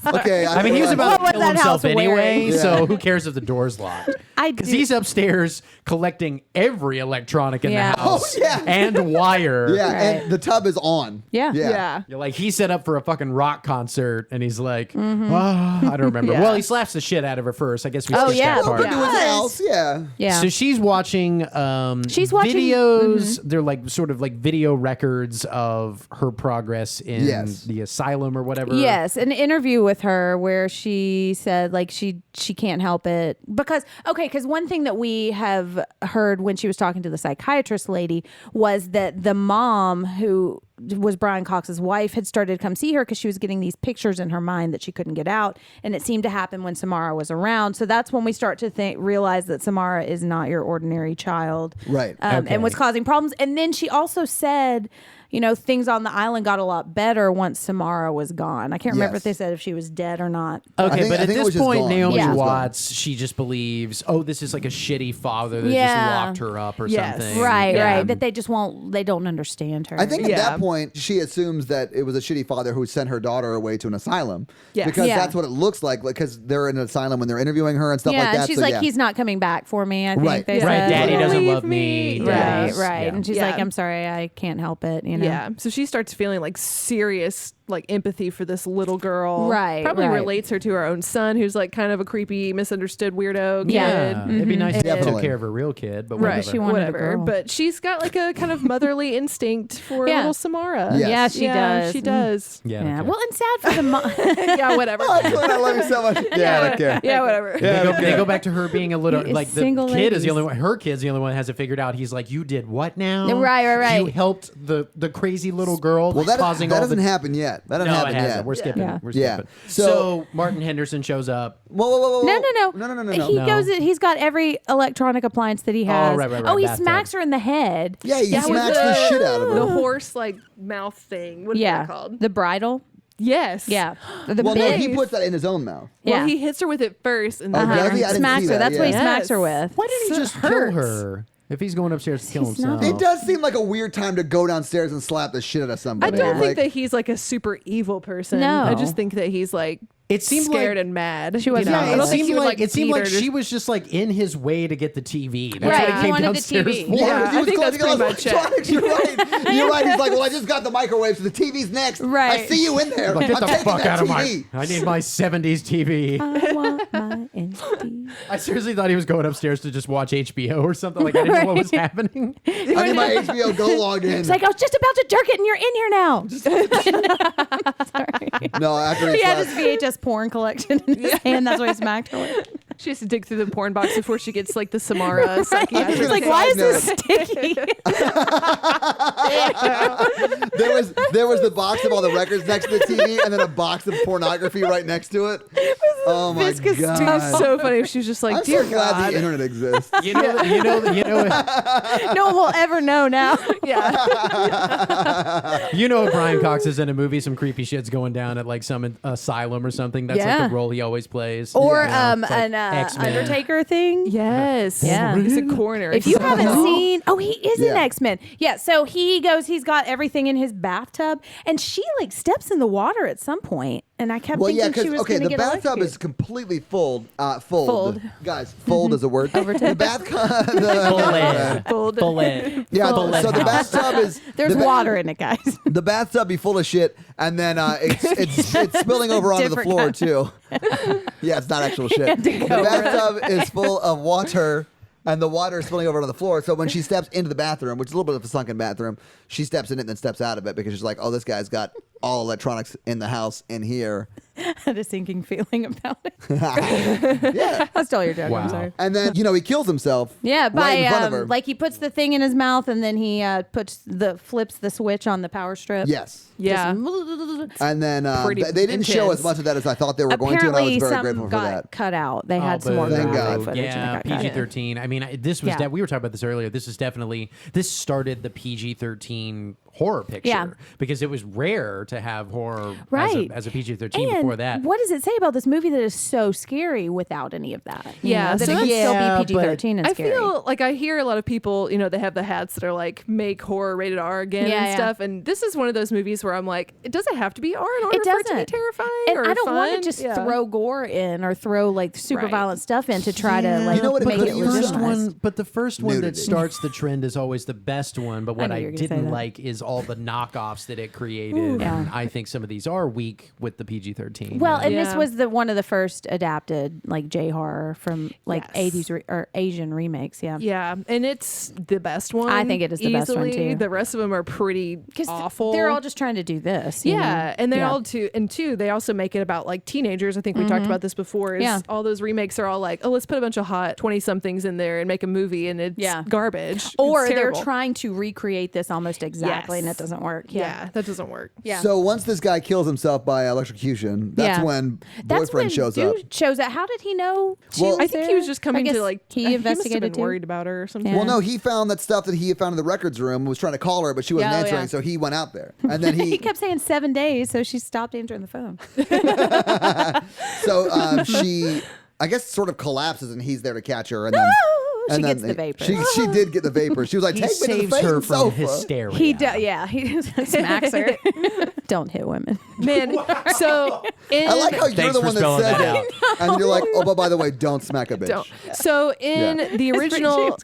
Okay, I mean, he was about What to was kill that house himself anyway, wearing? so who cares if the door's locked? I Because do- he's upstairs collecting every electronic in Yeah. the house Oh, yeah. and wire. Yeah, Right. and the tub is on. Yeah. Yeah. You're like, he set up for a fucking rock concert, and he's like, Mm-hmm. I don't remember. Yeah. Well, he slaps the shit out of her first. I guess we Oh, skipped yeah. that part. Open to his Yes. house. Yeah. Yeah. So she's watching She's watching- videos. They're like sort of like video records of her progress in Yes. the asylum or whatever. Yes, an interview with her where she said like she can't help it because one thing that we have heard when she was talking to the psychiatrist lady was that the mom who was Brian Cox's wife had started to come see her because she was getting these pictures in her mind that she couldn't get out, and it seemed to happen when Samara was around. So that's when we start to realize that Samara is not your ordinary child, Right. Okay. and was causing problems. And then she also said, things on the island got a lot better once Samara was gone. I can't remember if Yes. they said if she was dead or not. Okay, think- but I at think it this was just point, gone. Naomi Yeah. Watts, she just believes, this is like a shitty father that Yeah. just locked her up or Yes. something. Right, Yeah. right. That they don't understand her. I think at Yeah. that point she assumes that it was a shitty father who sent her daughter away to an asylum. Yes. Because Yeah. that's what it looks like because they're in an asylum when they're interviewing her and stuff yeah, like that. and she's so, like, yeah. he's not coming back for me. I think Right. they Right, said. Daddy doesn't Leave love me. me. Right, Yes. right. Yeah. And she's Yeah. like, I'm sorry, I can't help it. Yeah. So she starts feeling like serious like empathy for this little girl. Right, Probably right. relates her to her own son who's like kind of a creepy, misunderstood weirdo kid. Yeah. It'd be nice if she took Definitely. care of her real kid, but Right. whatever. She wanted a Whatever. girl. But she's got like a kind of motherly instinct for Yeah. little Samara. Yes. Yeah, she does. She does. Yeah, I don't Yeah. care. Well, and sad for the mom. Yeah, whatever. Oh, Clint, I love you so much. Yeah, I don't care. Yeah, whatever. They go back to her being a little It's like the single kid is the ladies. only one. Her kid's the only one that has it figured out. He's like, you did what now? Right. You helped the crazy little girl Well, that causing all doesn't the. happen yet. That doesn't No, happen it hasn't. yet. We're skipping. Yeah. We're Yeah. skipping. So- So Martin Henderson shows up. Whoa. No. He No. goes. He's got every electronic appliance that he has. right. Oh, he Bathtub. smacks her in the head. Yeah, he Yeah, with smacks the shit out of her. The horse like mouth thing. What is Yeah. that called? The bridle. Yes. Yeah. The Well, no, big. he puts that in his own mouth. Well, Yeah. he hits her with it first, and Oh, then does he? I didn't smacks see her. that, That's what he yeah. smacks her Yes. with. Why didn't he So just it kill hurts. her? If he's going upstairs to kill He's himself. not. It does seem like a weird time to go downstairs and slap the shit out of I somebody. don't Like, think that he's like a super evil person. No. I just think that he's like It seemed scared like- and mad. She was you know? not. I Yeah, don't it think seemed he would, like it seemed beat like her. she was just like in his way to get the TV. That's Right, what he he came wanted the downstairs TV. for. Yeah, he I was think going that's to get all pretty those much it. electronics. You're right. You're right. He's like, well, I just got the microwave, so the TV's next. I Right. see you in there. Like, get I'm the taking fuck that out of TV. my! I need my '70s TV. I want my NC. I seriously thought he was going upstairs to just watch HBO or something. Like I didn't know what was happening. I need my HBO Go logged in. It's like I was just about to jerk it, and you're in here now. Sorry. No, after He he had his slapped, VHS porn collection in his hand. That's what he smacked her with. She has to dig through the porn box before she gets like the Samara psychiatric. She's like, why is this sticky? There was the box of all the records next to the TV, and then a box of pornography right next to it. Oh my It'd be god! so funny if she was just like, I'm dear so glad God. the internet exists. You know. No one will ever know now. Yeah. You know, if Brian Cox is in a movie, some creepy shit's going down at like some asylum or something. That's Yeah. like the role he always plays. Or You know, it's like an X-Men. Undertaker thing. Yes. Yeah. He's a coroner. If you haven't seen, he is an Yeah. X-Men. Yeah, so he's got everything in his bathtub, and she like steps in the water at some point, and I kept thinking she was going to the get bathtub electrocuted. is completely fold. Fold. Guys, fold is a word. The bathtub. Bullet. Yeah, Bullet so the house. bathtub is There's water in it, guys. the bathtub be full of shit, and then it's spilling over onto the Different floor kind. too. Yeah, it's not actual shit. The bathtub is full of water, and the water is spilling over onto the floor. So when she steps into the bathroom, which is a little bit of a sunken bathroom, she steps in it and then steps out of it because she's like, "Oh, this guy's got all electronics in the house in here." I had a sinking feeling about it. Yeah. I stole your joke. Wow. I'm sorry. And then he kills himself. Yeah, by right in front of her. like he puts the thing in his mouth, and then he flips the switch on the power strip. Yes. Yeah. Just- And then Pretty they didn't show intense. as much of that as I thought they were going to, and I was Apparently, very some grateful for got that. cut out. They had some more Thank graphic God. footage. Yeah, and it got cut. PG-13. I mean, this was Yeah. we were talking about this earlier. This started the PG-13 horror picture Yeah. because it was rare to have horror Right. as a PG-13 And before that. what does it say about this movie that is so scary without any of that? You Yeah, know, that so it can that's- still Yeah, be PG-13 and I scary. feel like I hear a lot of people, they have the hats that are like make horror rated R again Yeah, and yeah. stuff. And this is one of those movies where I'm like, it doesn't have to be R in order It for it to be doesn't. terrifying And or I don't want fun. to just Yeah. throw gore in or throw like super Right. violent stuff in to try to like You know what it make could it use? first legitimized. one, but the first one that Nudity. starts the trend is always the best one. But what knew I you were gonna say didn't that. like is all the knockoffs that it created. Yeah. And I think some of these are weak with the PG-13. Well, and this Yeah. was one of the first adapted like J horror from like Yes. 80s or Asian remakes. Yeah. Yeah, and it's the best one. I think it is the best one, easily. too. The rest of them are pretty Because awful. they're all just trying to do this. you yeah, know? and they're Yeah. all two. They also make it about like teenagers. I think we talked about this before. Is Yeah. all those remakes are all like, oh, let's put a bunch of hot 20-somethings in there and make a movie, and it's Yeah. garbage. Or It's they're terrible. trying to recreate this almost exactly, and it Yes. doesn't work. Yeah, that doesn't work. Yeah. So once this guy kills himself by electrocution, that's Yeah. when That's boyfriend when shows up. dude shows up. How did he know? She Well, was I think he there? was just coming I to guess like. He must have investigated been too. worried about her or something. Yeah. Well, no, he found that stuff that he had found in the records room, was trying to call her, but she wasn't Oh, answering, yeah. so he went out there. And then He kept saying 7 days, so she stopped answering the phone. so she, I guess, sort of collapses, and he's there to catch her. And then, She and then gets the vapors. She did get the vapors. She was like, he "Take me to the saves her faking from sofa." hysteria. He does. Yeah, he smacks her. Don't hit women. Man, so in, I like how you're Thanks the for one that spelling said that it, and you're like, "Oh, but by the way, don't smack a bitch." don't. So in Yeah. the original,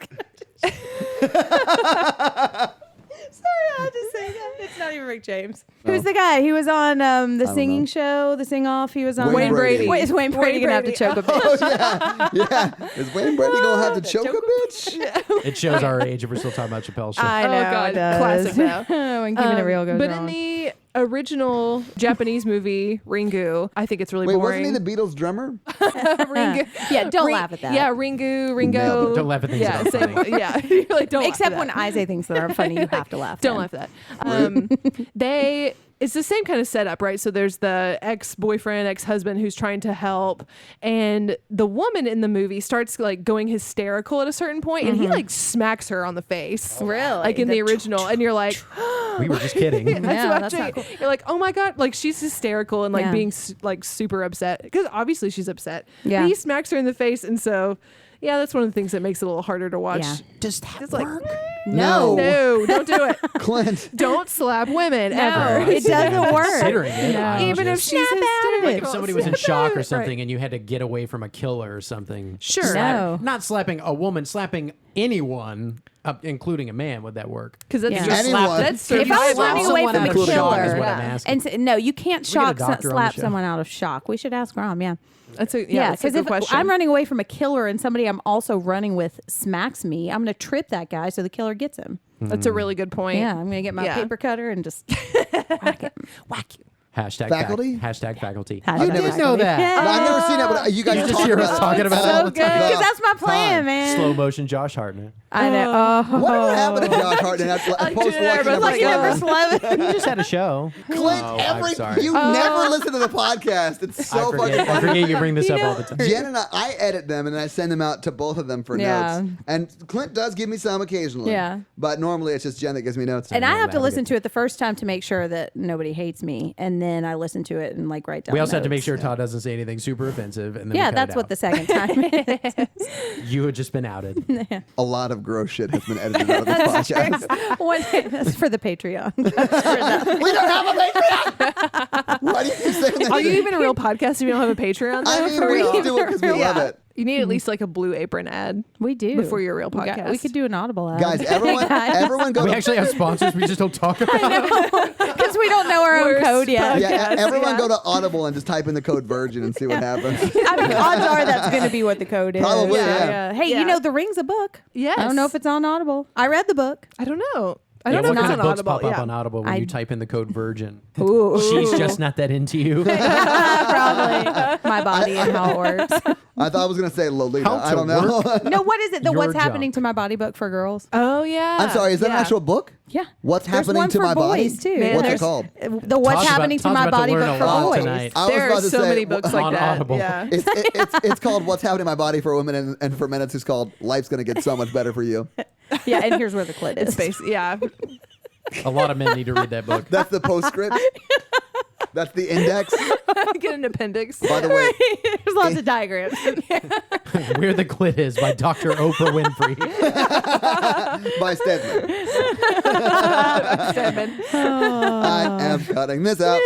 Sorry, I had to say that. It's not even Rick James. Who's the guy? He was on the singing show, the sing off. He was on Wayne Brady. Wait, is Wayne Brady gonna have to choke a bitch? Oh yeah. Is Wayne Brady gonna have to choke a bitch? It shows our age if we're still talking about Chappelle's show. I know. Oh, God, it does. classic now. when keeping it real goes but wrong. in the original Japanese movie Ringu, I think it's really Wait, boring. wasn't he the Beatles drummer? Ringu. Yeah, don't laugh at that. Yeah, Ringo. Don't laugh at things yeah, that aren't funny. Yeah, you're like don't. Except laugh when at that. I say things that aren't funny, you have to laugh. Don't then. laugh at that. It's the same kind of setup, right? So there's the ex-boyfriend, ex-husband who's trying to help, and the woman in the movie starts like going hysterical at a certain point, and he like smacks her on the face, Really? like in the original, and you're like, We were just kidding. Yeah, that's actually, not cool. you're like, oh my god, like she's hysterical and like Yeah. being like super upset because obviously she's upset. Yeah. But he smacks her in the face, and so yeah, that's one of the things that makes it a little harder to watch. Yeah. Does that It's like, work? No. no, don't do it. Clint. Don't slap women No, ever. it doesn't work. Considering it, I was Even if just- she's Snap out of it. hysterical. like if somebody was in Snap shock out of or it. something Right. and you had to get away from a killer or something. Sure. No. Not slapping a woman, slapping anyone, including a man, would that work? Because that's Yeah. just Anyone. that's If I was slap running away someone from a out of shock killer, is what I'm Yeah. asking. and no, you can't We get a shock doctor on the slap show. someone out of shock. We should ask Rom. Yeah. that's a Yeah, that's a because good if question. I'm running away from a killer and somebody I'm also running with smacks me, I'm going to trip that guy so the killer gets him. That's a really good point. Yeah, I'm going to get my Yeah. paper cutter and just whack him. Whack you. Hashtag Faculty? Hashtag faculty. Hashtag You did faculty. know that. Yeah. No, I've never seen it, but you guys You are just talking hear us about talking it. about it all the time. Because that's my plan, man. Slow motion Josh Hartnett. I know. Whatever happened to Josh Hartnent at post Like you never slept. You just had a show. Clint, I'm sorry. you never listen to the podcast. It's so fucking I funny. forget you bring this up all the time. Jen and I edit them and I send them out to both of them for Yeah. notes. And Clint does give me some occasionally. Yeah. But normally it's just Jen that gives me notes. And I have to listen to it the first time to make sure that nobody hates me, and then I listen to it and like write down. We also have to make notes. sure Todd doesn't say anything super offensive. And then Yeah, we cut that's it what out. the second time is. You had just been outed. a lot of gross shit has been edited out of this podcast. One day, that's for the Patreon. We don't have a Patreon! Why do you keep saying that? Are you even a real podcast if you don't have a Patreon? Though, I mean, for we real? just do it because we love it. You need at least like a Blue Apron ad. We do Before your real We podcast. we could do an Audible ad, Guys, everyone go We to actually have sponsors. We just don't talk about it. because we don't know our own Worst code yet. yeah, podcast, everyone yeah. go to Audible and just type in the code Virgin and see what happens. I mean, odds are that's going to be what the code is. Probably, So, yeah. Hey, Yeah. you know, The Ring's a book. Yes. I don't know if it's on Audible. I read the book. I don't know. I Yeah, don't know what if kind it's of on books Audible. pop up Yeah. on Audible when you type in the code Virgin? Ooh. She's just not that into you. Probably my body and how it works. I thought I was going to say Lolita. How I to don't know. No, what is it? The Your What's junk. Happening to My Body book for girls? Oh yeah. I'm sorry, is that an Yeah. actual book? Yeah. What's There's happening one to for my body? boys, too. Man, What's it there's- called? The What's Todd's Happening about- to My Todd's about Body to learn book a for lot boys. tonight. I was There about are to so say, many books like on that. Audible. Yeah. It's called What's Happening to My Body for Women, and for men it's just called Life's Gonna Get So Much Better for You. Yeah, and here's where the clit is. Space. Yeah. A lot of men need to read that book. That's the postscript. That's the index. Get an appendix. By the way, There's lots of diagrams. Where the Clit Is by Dr. Oprah Winfrey. by Stedman. Stedman. I am cutting this out.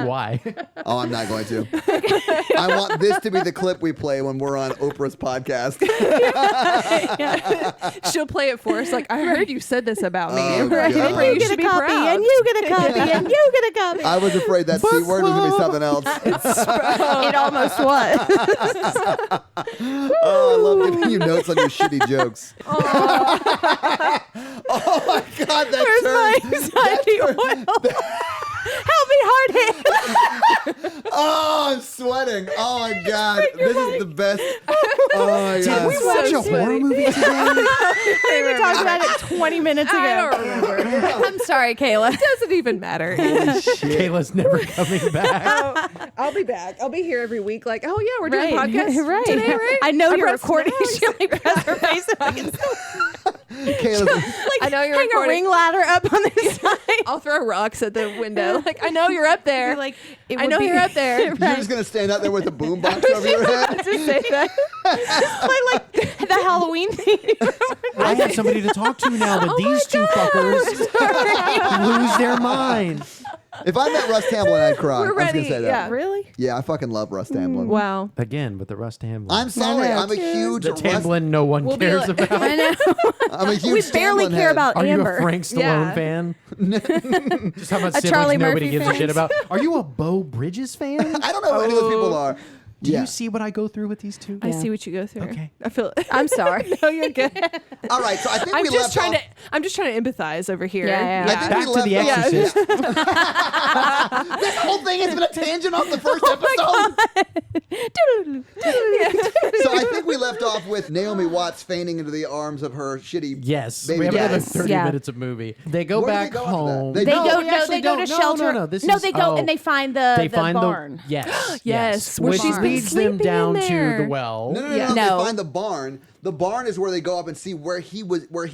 Why? Oh, I'm not going to. I want this to be the clip we play when we're on Oprah's podcast. She'll play it for us. Like, I heard you said this about me. Oh, Right. God. Oprah, You you get should a be copy, proud. and you get a copy, and you get a copy. I was afraid that C word was going to be something else. It almost was. Oh, I love giving you notes on your shitty jokes. Oh, my God, that Where's my turn. anxiety oil? Help me, hard hit. Oh, I'm sweating. Oh, my God. This is the best. Oh, my Did God. we watch a horror movie today? We talked about it 20 minutes ago. I don't remember. I'm sorry, Kayla. It doesn't even matter. Kayla's never coming back. I'll be back. I'll be here every week. Like, oh yeah, we're doing Right, podcasts right. today, right? I know I you're brought recording. snacks. She like press her face so I can Kayla's I know you're hang a recording. ring ladder up on the side. I'll throw rocks at the window. Like, I know you're up there. You're like, it I would know be- you're up there. You're just going to stand out there with a boombox over your head? Just say that. Play like the Halloween theme. I have somebody to talk to now, but these two fuckers lose their minds. If I met Russ Tamblyn, I'd cry. We're I'm just ready. going to say that. Yeah. Really? Yeah, I fucking love Russ Tamblyn. Wow. Again, with the Russ Tamblyn. I'm sorry. know, I'm a dude. huge the Russ. Tamblyn no one We'll be cares like- about. I know. I'm a huge We barely Tamblyn care head. about Are you Amber. a Frank Stallone Yeah. fan? Just how much A siblings Charlie nobody Murphy gives a fan? shit about. Are you a Bo Bridges fan? I don't know who any of those people are. Do Yeah. you see what I go through with these two? I Yeah. see what you go through. Okay. I feel. I'm sorry. No, you're good. All right, so I think I'm we just left trying off. to. I'm just trying to empathize over here. Yeah, yeah. I think Back we to left The off- Exorcist. This whole thing has been a tangent off the first episode. So I think we left off with Naomi Watts fainting into the arms of her shitty. Yes, Baby we have another Yes. 30 Yeah. minutes of movie. They go Where do they back go after that? home. They They No, go. we No, actually they go to don't. shelter. No, this no, is- they go oh. and they find the They find barn. the yes, Yes, where where she she's been leads them sleeping down in to there. the well. No. Yeah. They No. find the barn. The barn is where they go up and see where he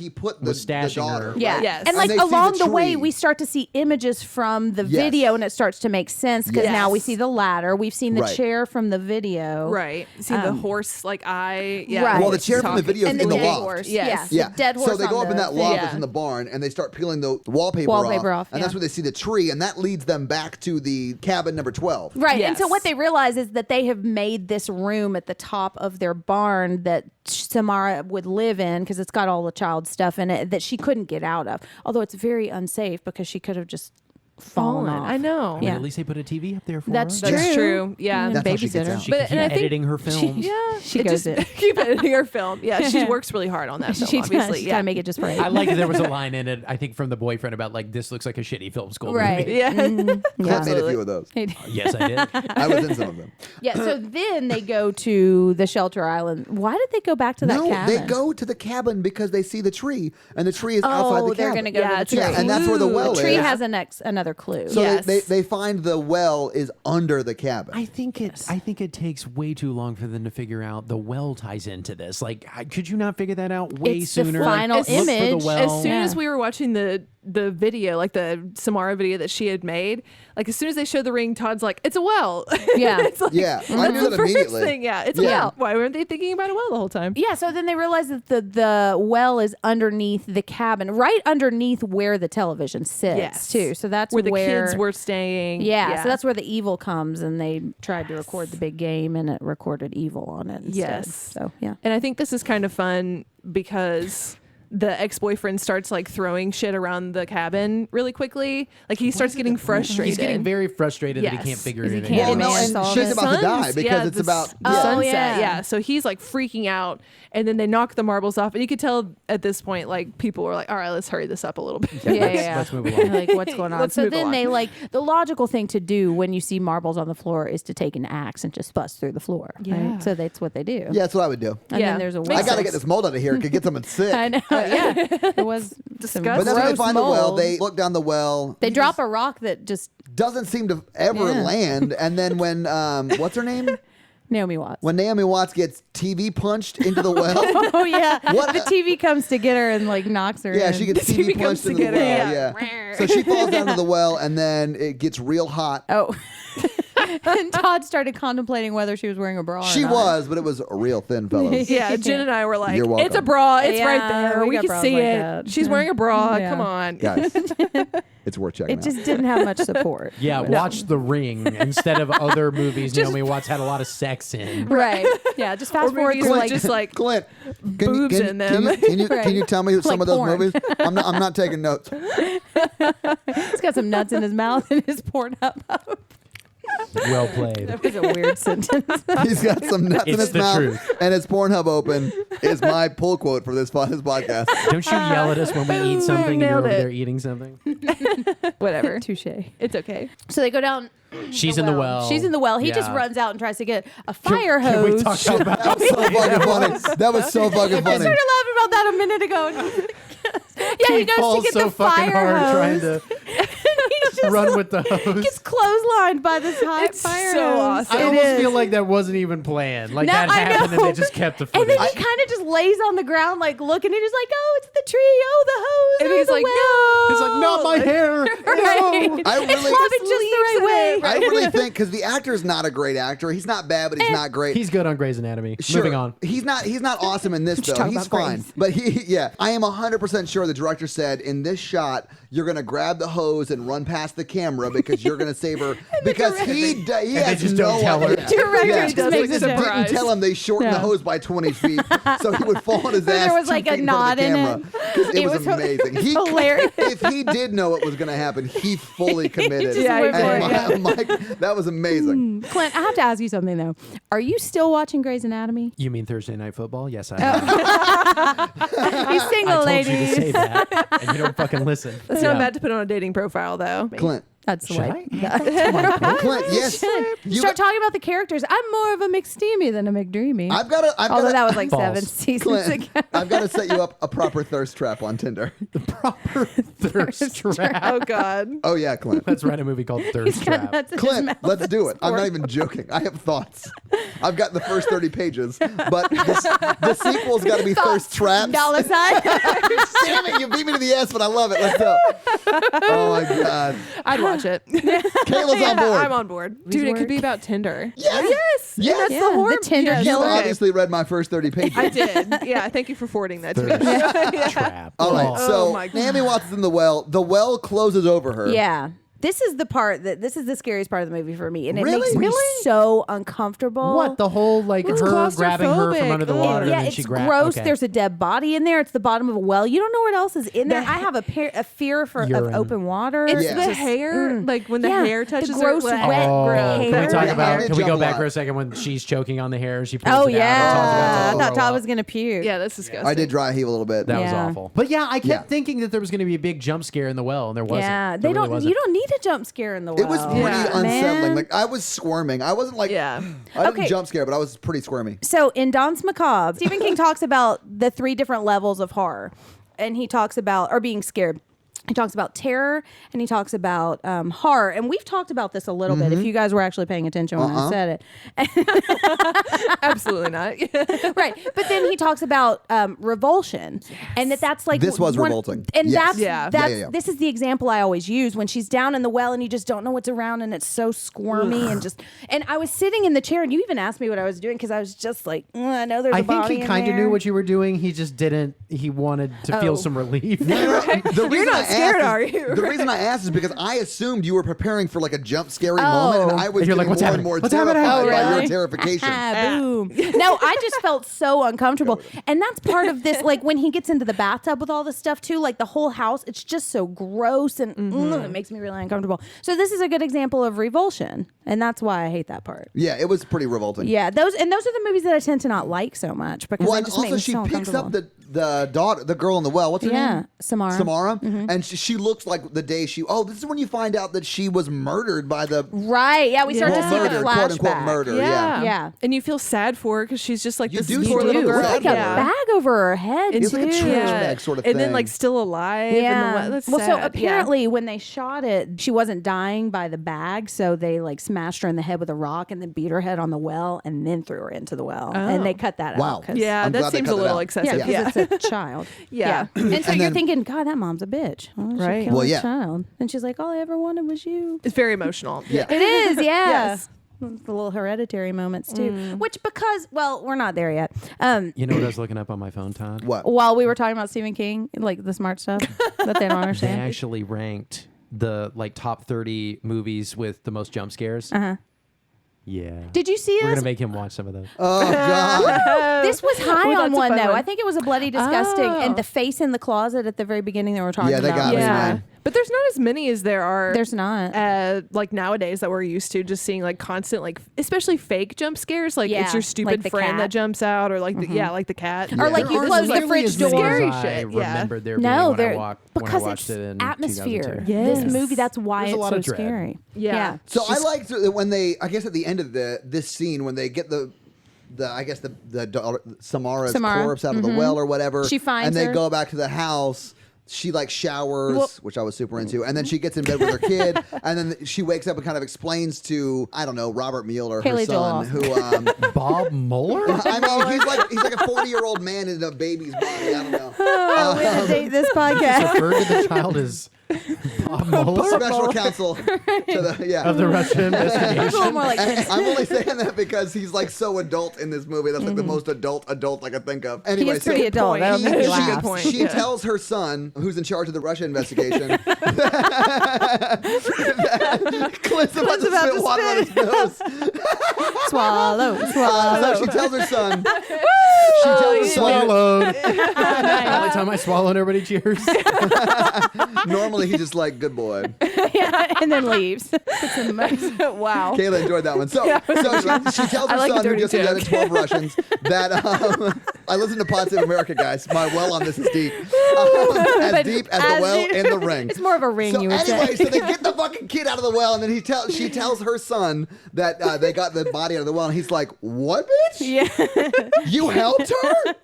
put the Was stashing daughter. her. Yeah. right? Yes. And like they see along the, way, tree. we start to see images from the Yes. video and it starts to make sense because Yes. now we see the ladder. We've seen the Right. chair from the video. Right. See the horse like eye. Yeah. Right. Well, the chair from the Talking. video is And in the the dead loft. horse. Yes. Yeah. The dead horse. So they go on up in the that loft thing. that's in the barn and they start peeling the wallpaper off, and yeah. that's where they see the tree, and that leads them back to the cabin number 12. Right. And so Yes. what they realize is that they have made this room at the top of their barn that Samara would live in because it's got all the child stuff in it that she couldn't get out of. Although it's very unsafe because she could have just fallen off. I know. But Yeah. at least they put a TV up there for That's her. That's True. true. Yeah. That's how she gets babysitter. out. She But- can keep and I think editing her films. Yeah, She it goes just, in. keep editing her film. Yeah, she works really hard on that film. She obviously, does. She's yeah. gotta make it just right. I like that there was a line in it, I think, from the boyfriend about like, this looks like a shitty film school Right. movie. Yeah. Mhm. Clint made a Absolutely. few of those. Yes, I did. I was in some of them. Yeah. So then they go to the shelter island. Why did they go back to that No, cabin? they go to the cabin because they see the tree, and the tree is outside Oh, the they're cabin. gonna go Yeah, to the it's a tree. Yeah, and that's where the clue. well The tree is. has another clue. So Yes. they find the well is under the cabin. I think it takes way too long for them to figure out the well ties into this. Like, could you not figure that out way It's the sooner? final Look for the image. well. As soon as Yeah. we were watching the video, like the Samara video that she had made, like as soon as they showed the ring, Todd's like, "It's a well." Yeah. It's like, Yeah, I knew that's that the first immediately. thing. Yeah, it's a Yeah. well. Why weren't they thinking about a well the whole time? Yeah, so then they realize that the well is underneath the cabin, right underneath where the television sits, Yes. too. So that's Where the kids were staying. Yeah, so that's where the evil comes, and they tried to record the big game, and it recorded evil on it instead. Yes. So, yeah. And I think this is kind of fun because the ex-boyfriend starts like throwing shit around the cabin really quickly. Like he starts getting frustrated. He's getting very frustrated that he Yes. can't figure Because it he can't out. Well, no, manage and all of she's it. about to die Suns, because it's about the yeah. sunset. yeah. Yeah, so he's like freaking out, and then they knock the marbles off, and you could tell at this point, like people were like, "All right, let's hurry this up a little bit." Let's move along. Like, what's going on? Let's So move then along. they the logical thing to do when you see marbles on the floor is to take an axe and just bust through the floor. Yeah. Right? So that's what they do. Yeah, that's what I would do. And Yeah. then there's a Makes I well. got to sense. get this mold out of here. It could get someone sick. I know. Yeah. It was some But then when they gross find the well, mold. they look down the well. They drop a rock that just Doesn't seem to ever Yeah. land. And then when what's her name? Naomi Watts. When Naomi Watts gets TV punched into the well. Oh yeah, What the a- TV comes to get her and like knocks her. Yeah, in. she gets The TV TV comes punched to into the get her, well. yeah. Yeah. So she falls down to the well, and then it gets real hot. Oh. And Todd started contemplating whether she was wearing a bra. She or not. was, but it was real thin, fellas. Yeah, Jen and I were like, You're welcome. "It's a bra. It's right Yeah, there. we We got can bras see like it. that. She's wearing a bra. Yeah. Come on." Guys, it's worth checking It out. just didn't have much support. Yeah, watch The Ring instead of other movies Naomi Watts had a lot to sex in. Right. Yeah. Just fast Or forward movies to with like just like Clint, boobs in them. Can you Right. tell me some Like of those porn. movies? I'm not taking notes. he's got some nuts in his mouth and his Pornhub up. Well played. That was a weird sentence. He's got some nuts in It's his the mouth, truth. and his Pornhub open is my pull quote for this podcast. Don't you yell at us when we eat something and you're Nailed over it. there eating something? whatever. Touche. It's okay. So they go down. She's in the well. She's in the well. He just Yeah. runs out and tries to get a fire Can we hose. talk about That was so fucking funny. That was so fucking I funny. started laughing about that a minute ago. Yeah, he goes to falls get so the fucking fire hard trying hose. to He just run with the hose. gets clotheslined by this high It's fire so hose. awesome. I It almost is. feel like that wasn't even planned. Like No, that I happened and know. they just kept the And footage. then he kind of just lays on the ground, like looking, and he's like, "Oh, it's the tree. Oh, the hose. And oh, he's the like, well." He's like, not my hair. Right. No. I It's really, flopping just the right way. I really think because the actor is not a great actor. He's not bad, but he's not great. He's good on Grey's Anatomy. Sure. Moving on. He's not awesome in this though. talk He's about fine. Grace. But I am 100% sure the director said in this shot you're going to grab the hose and run past the camera because you're going to save her because he has just no don't tell her. idea. Director Yeah. just does makes like it a sound- surprise. Didn't tell him they shortened the Yeah. hose by 20 feet so he would fall on his So ass. there was 2 like a feet in front of knot the in camera. it. 'Cause It was was amazing. hilarious. If he did know it was going to happen, he fully committed. just Yeah, went for And it, yeah. Mike, that was amazing. Clint, I have to ask you something though. Are you still watching Grey's Anatomy? You mean Thursday Night Football? Yes, I Oh. am. You I single told ladies. you to say that, and you don't fucking listen. That's not bad to put on a dating profile, though. Clint. That's the Should way. Clint, yes. You Start talking about the characters. I'm more of a McSteamy than a McDreamy. got Although that was like False. 7 seasons Clint, ago. I've got to set you up a proper thirst trap on Tinder. Proper thirst trap. Oh God. Oh yeah, Clint. Let's write a movie called Thirst Got Trap. nuts in his Clint, mouth. let's do it. I'm not even joking. I have thoughts. I've got the first 30 pages, but the sequel's got to be Thirst Traps. $sign. Damn it, you beat me to the ass, but I love it. Let's go. Oh my God. I'd watch it. Kayla's on board. I'm on board. Dude, it could be about Tinder. Yes. Yes. Yes. Yeah, the horror. the Tinder yes. You killer. Okay. obviously read my first 30 pages. I did. Yeah. Thank you for forwarding that to me. Thirst Trap. All right, Oh. so my God. Naomi Watts is in the well. The well closes over her. Yeah. This is the scariest part of the movie for me, and it Really? makes me so uncomfortable. What, the whole like It's her grabbing her from claustrophobic. under the water Yeah, and then it's she gross. Okay. There's a dead body in there. It's the bottom of a well. You don't know what else is in there. I have a fear of Urine. open water. It's Yeah. the hair, like when the Yeah, hair the touches gross, her. wet Oh, hair. can we talk Yeah, about? it Can we jump go a back lot. for a second when she's choking on the hair? She pulls Oh it out and yeah, talks about I it. thought Todd was gonna puke. Yeah, that's disgusting. I did dry heave a little bit. That was Yeah. awful. But yeah, I kept Yeah. thinking that there was going to be a big jump scare in the well, and there wasn't. Yeah, There they really don't. wasn't. You don't need a jump scare in the well. It was pretty Yeah. unsettling. Man. Like I was squirming. I wasn't like Yeah. I didn't Okay. jump scare, but I was pretty squirmy. So in Danse Macabre, Stephen King talks about the 3 different levels of horror, and he talks about or being scared. He talks about terror and he talks about horror, and we've talked about this a little bit. If you guys were actually paying attention when I said it, Absolutely not. right? But then he talks about revulsion, and that's like This was revolting. And Yes. that's Yeah. Yeah. this is the example I always use when she's down in the well and you just don't know what's around and it's so squirmy and I was sitting in the chair and you even asked me what I was doing because I was just like, I know there's a I think body he in kind of there. knew what you were doing. He just didn't. He wanted to feel some relief. The reason not I scared, asked are is- you? The reason I asked is because I assumed you were preparing for like a jump scary moment, and I was And you're like, getting "What's more happening? and more What's happening?" terrified Oh, by really? your terrification. Boom. No, I just felt so uncomfortable. And that's part of this, like when he gets into the bathtub with all this stuff too, like the whole house, it's just so gross and it makes me really uncomfortable. So this is a good example of revulsion. And that's why I hate that part. Yeah, it was pretty revolting. Yeah, those are the movies that I tend to not like so much because Well, they and just make also me she so picks up uncomfortable. the daughter, the girl in the well. What's her Yeah, name? Samara. Samara. And she looks like the day she. Oh, this is when you find out that she was murdered by the. Right. Yeah, we start to see the murder, quote unquote flashback. murder. Yeah. Yeah. And you feel sad for her because she's just like You this do poor sort of little feel girl. sad Like a for her. bag over her head And It's like a too. trash bag sort of and then thing. like still alive. Yeah. And that's well, sad. so apparently when they shot it, she wasn't dying by the bag, so they like smashed her in the head with a rock and then beat her head on the well and then threw her into the well. And they cut that Wow. out. 'Cause- Yeah, I'm that glad they seems cut a that little out. excessive. Yeah, because it's a child. Yeah. And so And you're then- thinking, God, that mom's a bitch. Why did she Right. kill Well, her yeah. child? And she's like, all I ever wanted was you. It's very emotional. Yeah. It is, yeah. Yes. The little hereditary moments too. Which well, we're not there yet. You know what I was looking up on my phone, Todd? What? While we were talking about Stephen King, like the smart stuff that they don't They understand. actually ranked the like top 30 movies with the most jump scares. Yeah. Did you see We're us? gonna make him watch some of those. Oh God. This was high Oh, on that's a one fun though. one. I think it was a bloody disgusting, Oh. and the face in the closet at the very beginning that we're talking Yeah, they about. got me, Yeah. man. But there's not as many as there are. There's not. Like nowadays that we're used to just seeing like constant like especially fake jump scares like Yeah, it's your like stupid the friend cat. that jumps out or like like the cat Or like There you aren't close the Nearly fridge as many door. Scary as I shit, yeah. remembered there No, being they're when I because watched it's it in atmosphere. 2002. Yes. This movie, that's why There's a it's lot so of dread. scary. Yeah. So I liked when they. I guess at the end of this scene when they get the daughter, Samara's Samara. corpse out of the well or whatever. She finds and they her. go back to the house. She like showers, which I was super into, and then she gets in bed with her kid, and then she wakes up and kind of explains to I don't know Robert Mueller, her Haley son, Joel who Bob Mueller? I mean he's like a 40-year-old man in a baby's body. I don't know. We're gonna date this podcast. Referred to the child as Bob Mueller Special counsel to the of the Russian It's a little investigation. more like And I'm only saying that because he's like so adult in this movie. That's like the most adult I could think of. Anyway, is pretty adult. That'll make you That's a laugh. good point. She Yeah. tells her son, who's in charge of the Russia investigation, Clint's about to spit water on his nose. swallow, swallow. So she tells her son. She tells her son. Swallowed. Every time I swallow, and everybody cheers. Normally he's just like, good boy. and then leaves. Wow. Kayla enjoyed that one. So she tells I her like a son, who dirty just invented joke. 12 Russians, that I listen to Pod Save America, guys. My well on this is deep. As deep as the well in the ring. It's more of a ring, So you would anyway, say. so they get the fucking kid out of the well, and then she tells her son that they got the body out of the well, and he's like, "What, bitch? Yeah. You helped her,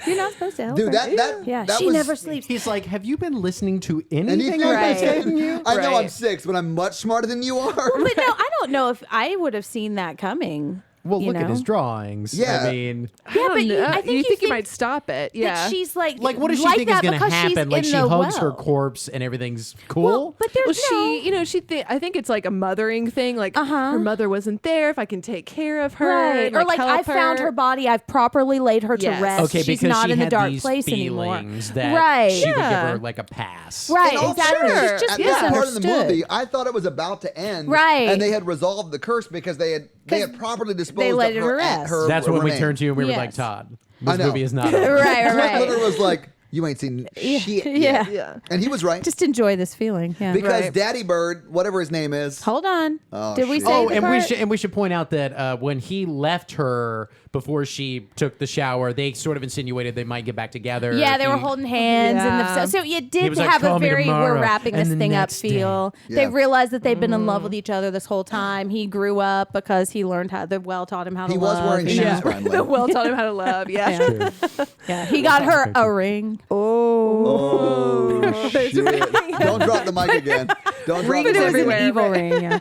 You're not supposed to help dude." her. That she was, never sleeps. He's like, have you been listening to anything Anything I've been Right. telling you? I know I'm Right. 6, but I'm much smarter than you are. But no, I don't know if I would have seen that coming. Well, you look at know? his drawings. Yeah. I mean, Yeah, but I I think you think you might stop it. that Yeah. she's like what does she think is that going to because she's happen? Like in she the hugs her well. corpse and everything's cool. Well, but there's Well, I think it's like a mothering thing. Like her mother wasn't there. If I can take care of her, Right. and, Or like I help found her body. I've properly laid her Yes. to rest. okay, She's because not she in the had dark these place anymore. feelings that Right. she would give Yeah. her like a pass. Right. And Exactly. sure. She's just At this part of the misunderstood. movie, I thought it was about to end. Right. And they had resolved the curse because they had properly disposed let of her her, rest. her That's when we remains. turned to you and we were Yes. like, Todd, I this know. movie is not over. Right. Clint Right. literally was like, you ain't seen shit Yeah. yet. Yeah. And he was right. Just enjoy this feeling. Yeah. because Right. Daddy Bird, whatever his name is. Hold on. Oh, Did we shit. say Oh, the and part? we should point out that when he left her before she took the shower, they sort of insinuated they might get back together. Yeah, if they were he- holding hands, Yeah. and so it He did was like, have "Call a me very tomorrow," we're wrapping and this the thing up next day. feel. Yeah. They realized that they've been in love with each other this whole time. He grew up because he learned how the well taught him how to He love. was wearing you shoes know? finally. The well taught him how to love. Yeah. Yeah, he got her a ring. Oh, shit. Don't drop the mic again. Don't drop Rings the mic everywhere. again. Evil ring. Yeah.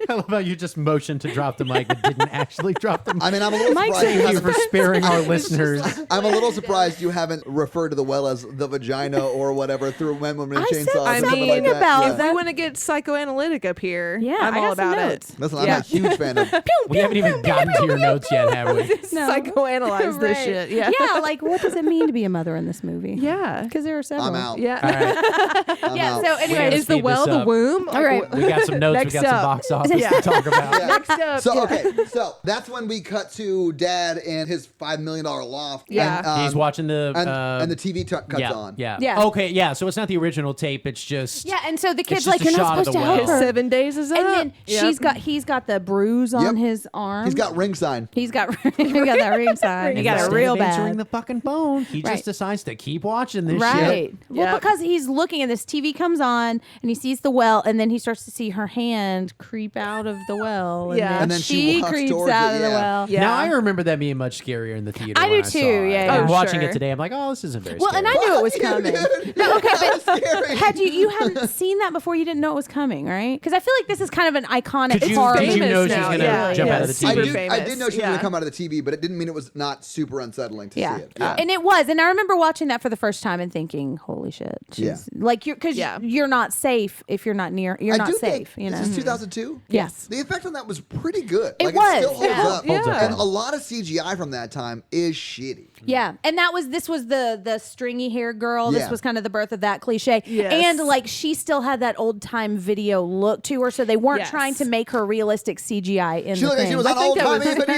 I love how you just motioned to drop the mic but didn't actually drop the mic. I mean, I'm a little Mike's surprised you Thank you for haven't. sparing our listeners. I'm a little surprised you haven't referred to the well as the vagina or whatever through Men, Women, and I said Chainsaws or something something like that. about Yeah. If we want to get psychoanalytic up here, Yeah, I'm I all got some about notes. it. Listen, I'm Yeah. a huge fan of. We haven't even gotten to your notes yet, have we? No. Psychoanalyze this Right. shit. Yeah. Yeah, like what does it mean to be a mother in this movie? Yeah. Because there are several. I'm out. Yeah. All right. I'm Yeah. out. So gotta anyway, Is the speed well this the up. womb? All right. We got some notes. We Next got some up. box office Yeah. to talk about. Yeah. Next up. So yeah. okay, so that's when we cut to Dad in his $5 million loft. Yeah. and, He's watching the and the TV cuts yeah, on. Yeah. Yeah. Okay. Yeah. So it's not the original tape. It's just. Yeah, and so the kid's just like, a "You're not shot of supposed the to well. help her." 7 days is up. And then Yep. he's got the bruise on Yep. his arm. He's got ring sign. he got that ring sign. He got it real Entering bad. the fucking bone. He Right. just decides to keep watching this Right. shit. Well, Yep. because he's looking and this TV comes on and he sees the well and then he starts to see her hand creep out of the well. And Yeah. then, And then she she walks creeps towards out it, of the yeah. well. Yeah. Now I remember that being much scarier in the theater. I when do I too, saw it. yeah, And yeah. watching Sure. it today, I'm like, oh, this isn't very Well, scary. and I knew it was coming. No, okay, That but was scary. had you hadn't seen that before, you didn't know it was coming, right? Because I feel like this is kind of an iconic Did you, horror did you movie. know she's now, gonna yeah, jump yeah. out of the Super TV? famous. I did know she was Yeah. going to come out of the TV, but it didn't mean it was not super unsettling to Yeah. see it. Yeah. And it was. And I remember watching that for the first time and thinking, holy shit. She's, like, because Yeah. you're not safe if you're not near, you're I not do safe, think, you know? Is this 2002? Yes. The effect on that was pretty good. It like, was, It still holds yeah. up. Holds up. And a lot of CGI from that time is shitty. Yeah, and this was the stringy hair girl. Yeah. This was kind of the birth of that cliche. Yes. And like she still had that old time video look to her, so they weren't Yes. trying to make her realistic CGI in She the looked like thing. she was on think old that was- timey video.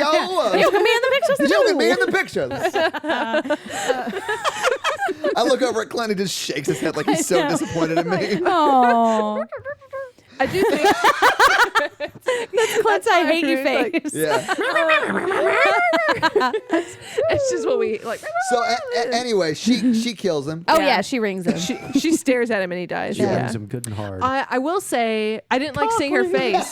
You can be in the pictures You can too. be in the pictures. I look over at Clint, he just shakes his head like he's so disappointed in me. Oh, I do think Clint's I hate you Like- face. Yeah. it's just what we like. So anyway, she kills him. Oh Yeah. yeah, she rings him. She stares at him and he dies. She Yeah. rings him good and hard. I will say I didn't like seeing her face.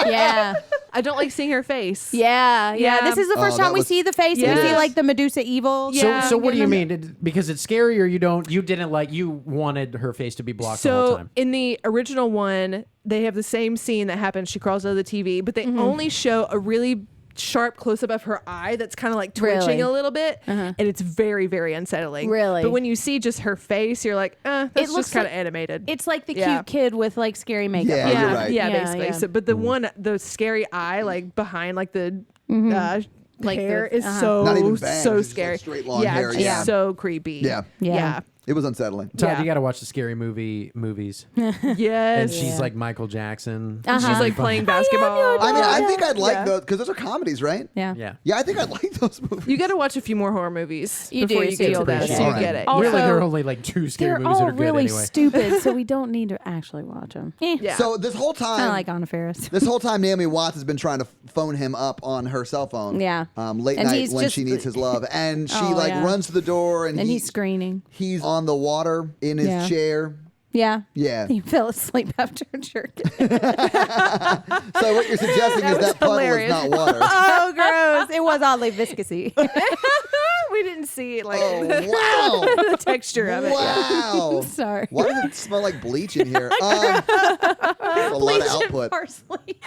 Yeah. I don't like seeing her face. Yeah. Yeah. This is the first that time we was- see the face. And we see Yes. like the Medusa evil. Yeah. so what do you getting mean? Because it's scary, or you didn't like, you wanted her face to be blocked the whole So time. in the original one, they have the same scene that happens. She crawls out of the TV, but they only show a really sharp close up of her eye that's kind of like twitching Really? a little bit, and it's very, very unsettling. Really? But when you see just her face, you're like, that's It looks just kind of like- animated. It's like the Yeah. cute kid with like scary makeup. Yeah, on. you're yeah, right. yeah, Yeah, basically. yeah. So, but the scary eye, like behind, like the Like hair, the- is Not even bangs, so just, like, scary. straight long yeah, hair, just yeah. so creepy. Yeah. Yeah. It was unsettling. Todd, yeah. you got to watch the scary movies. Yes. And she's like Michael Jackson. And she's like playing basketball. I mean, I think I'd like Yeah. those because those are comedies, right? Yeah. Yeah. Yeah, I think I'd like those movies. You got to watch a few more horror movies You before do, you so get you'll to that, appreciate so you it. get it. Also- Really, there are only like 2 scary They're movies that all are good really anyway. stupid, so we don't need to actually watch them. Yeah. So this whole time, Kind of like Anna Faris. this whole time, Naomi Watts has been trying to phone him up on her cell phone. Yeah. Late And night he's when just- she needs his love, and she Oh, like yeah. runs to the door, and And he's screening. He's on the water in his Yeah. chair. Yeah. Yeah. He fell asleep after a jerk. So what you're suggesting is was that puddle hilarious. is not water. Oh, gross. It was oddly viscousy. we didn't see like Oh, wow. the texture of it. Wow. Sorry. Why does it smell like bleach in here? That's a lot of output. Parsley.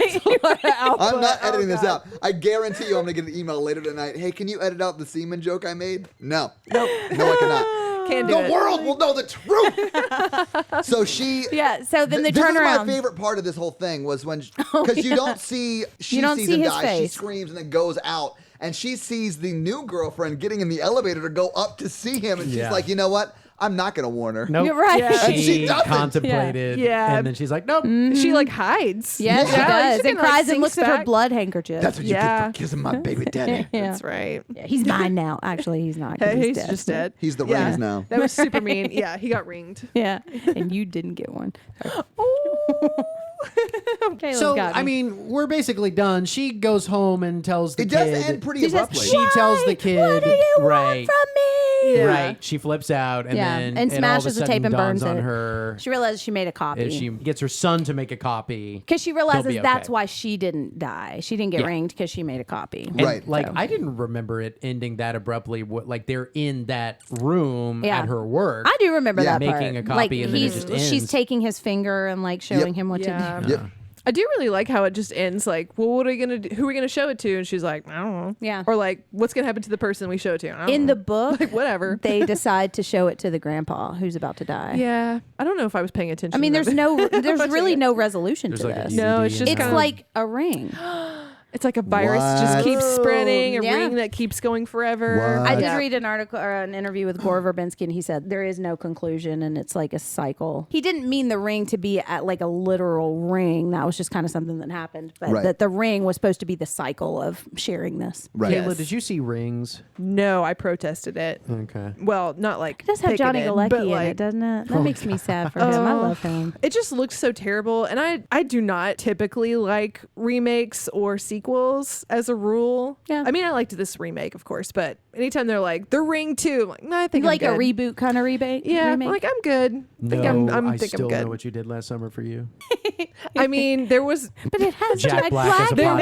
I'm not editing this out. I guarantee you I'm going to get an email later tonight. Hey, can you edit out the semen joke I made? No. Nope. No, I cannot. Can't do The it. world will know the truth. So she... Yeah, so then they this turn is around. my favorite part of this whole thing was when... Because you don't see... She don't sees see him his die. She face. screams and then goes out. And she sees the new girlfriend getting in the elevator to go up to see him. And she's Yeah. like, you know what? I'm not going to warn her. Nope. You're right. Yeah. And she She doesn't. contemplated, Yeah. and then she's like, nope. She like hides. Yes, she Yeah, does. she And can, like, cries and sinks looks at her back. blood handkerchief. That's what you get Yeah. for kissing my baby daddy. yeah. That's right. Yeah, he's mine now. Actually, he's not. 'cause He's dead. just dead. He's the Yeah. rings now. That was super mean. Yeah, he got ringed. Yeah, and you didn't get one. Caleb's So, got I me. mean, we're basically done. She goes home and tells the It kid. does end pretty She says, abruptly. She tells the kid, What do you right, want from me? Yeah. right. She flips out, and Yeah, then and it all of a smashes the sudden tape and dawns burns on it. her. She realizes she made a copy. As she gets her son to make a copy. Because she realizes They'll be that's okay. why she didn't die. She didn't get Yeah. ringed because she made a copy. And, Right. Like, So- I didn't remember it ending that abruptly. Like, they're in that room Yeah. at her work. I do remember Yeah. that part. Making a copy like, and then it just she's ends. taking his finger and like showing him what Yeah. to do. Yep. I do really like how it just ends like, well, what are we gonna do? Who are we gonna show it to? And she's like, I don't know. Yeah. Or like, what's gonna happen to the person we show it to? I don't In know. the book, like whatever. they decide to show it to the grandpa who's about to die. Yeah, I don't know if I was paying attention. I mean, to there's that. there's really no resolution There's to like a this. No, it's DVD just It's kind of like a ring. it's like a virus just What? keeps spreading, a Yeah. ring that keeps going forever. What? I did Yeah. read an article or an interview with Gore Verbinski, and he said there is no conclusion, and it's like a cycle. He didn't mean the ring to be at like a literal ring. That was just kind of something that happened, but Right. that the ring was supposed to be the cycle of sharing this. Right. Kayla, Yes. did you see Rings? No, I protested it. Okay. Well, not like It does have Johnny picketed, Galecki but, in like, it, doesn't it? That makes me sad for him. I Oh. love him. It just looks so terrible, and I do not typically like remakes or sequels as a rule. Yeah. I mean, I liked this remake, of course, but anytime they're like The Ring 2, I'm like, no, I think Like I'm a good. reboot kind of rebate. Yeah, remake. like I'm good. No, think I'm I think still I'm good. know what you did last summer for you. I mean, there was but it has Jack Black as a there pothead.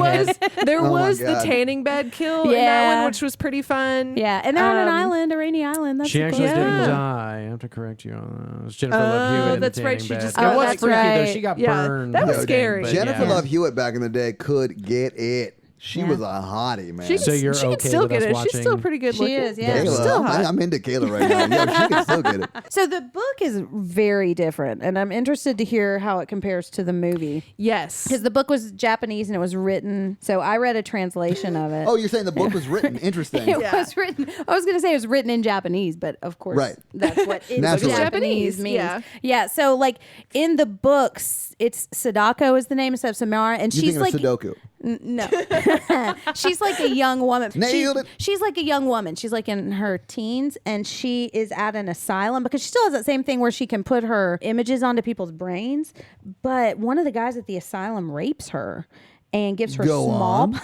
was Oh my the God. tanning bed kill in that Yeah. one, which was pretty fun. Yeah, and they're on an Um, island, a rainy island. That's She the actually cool- didn't Yeah. die. I have to correct you on that. It was Jennifer Love Hewitt in that's the right. tanning She bed. just It got- was that's freaky though. right. She got Yeah, burned. that was But scary. Jennifer yeah. Love Hewitt back in the day could get it. She Yeah. was a hottie, man. She, So you're she can okay still with get us it. watching- She's still pretty good She looking. is, yeah. She's Kayla, still hot. I'm into Kayla right now. Yeah, she can still get it. So the book is very different, and I'm interested to hear how it compares to the movie. Yes. Because the book was Japanese and it was written, so I read a translation of it. Oh, you're saying the book was written? Interesting. It Yeah. was written. I was going to say it was written in Japanese, but of course, Right. that's what in Naturally. Japanese Japanese, means. yeah. Yeah. So like in the books, it's Sadako is the name instead of Samara, and You she's think like of Sudoku? no, she's like a young woman. Nailed it. She's like a young woman. She's like in her teens, and she is at an asylum because she still has that same thing where she can put her images onto people's brains. But one of the guys at the asylum rapes her and gives her Go small. on.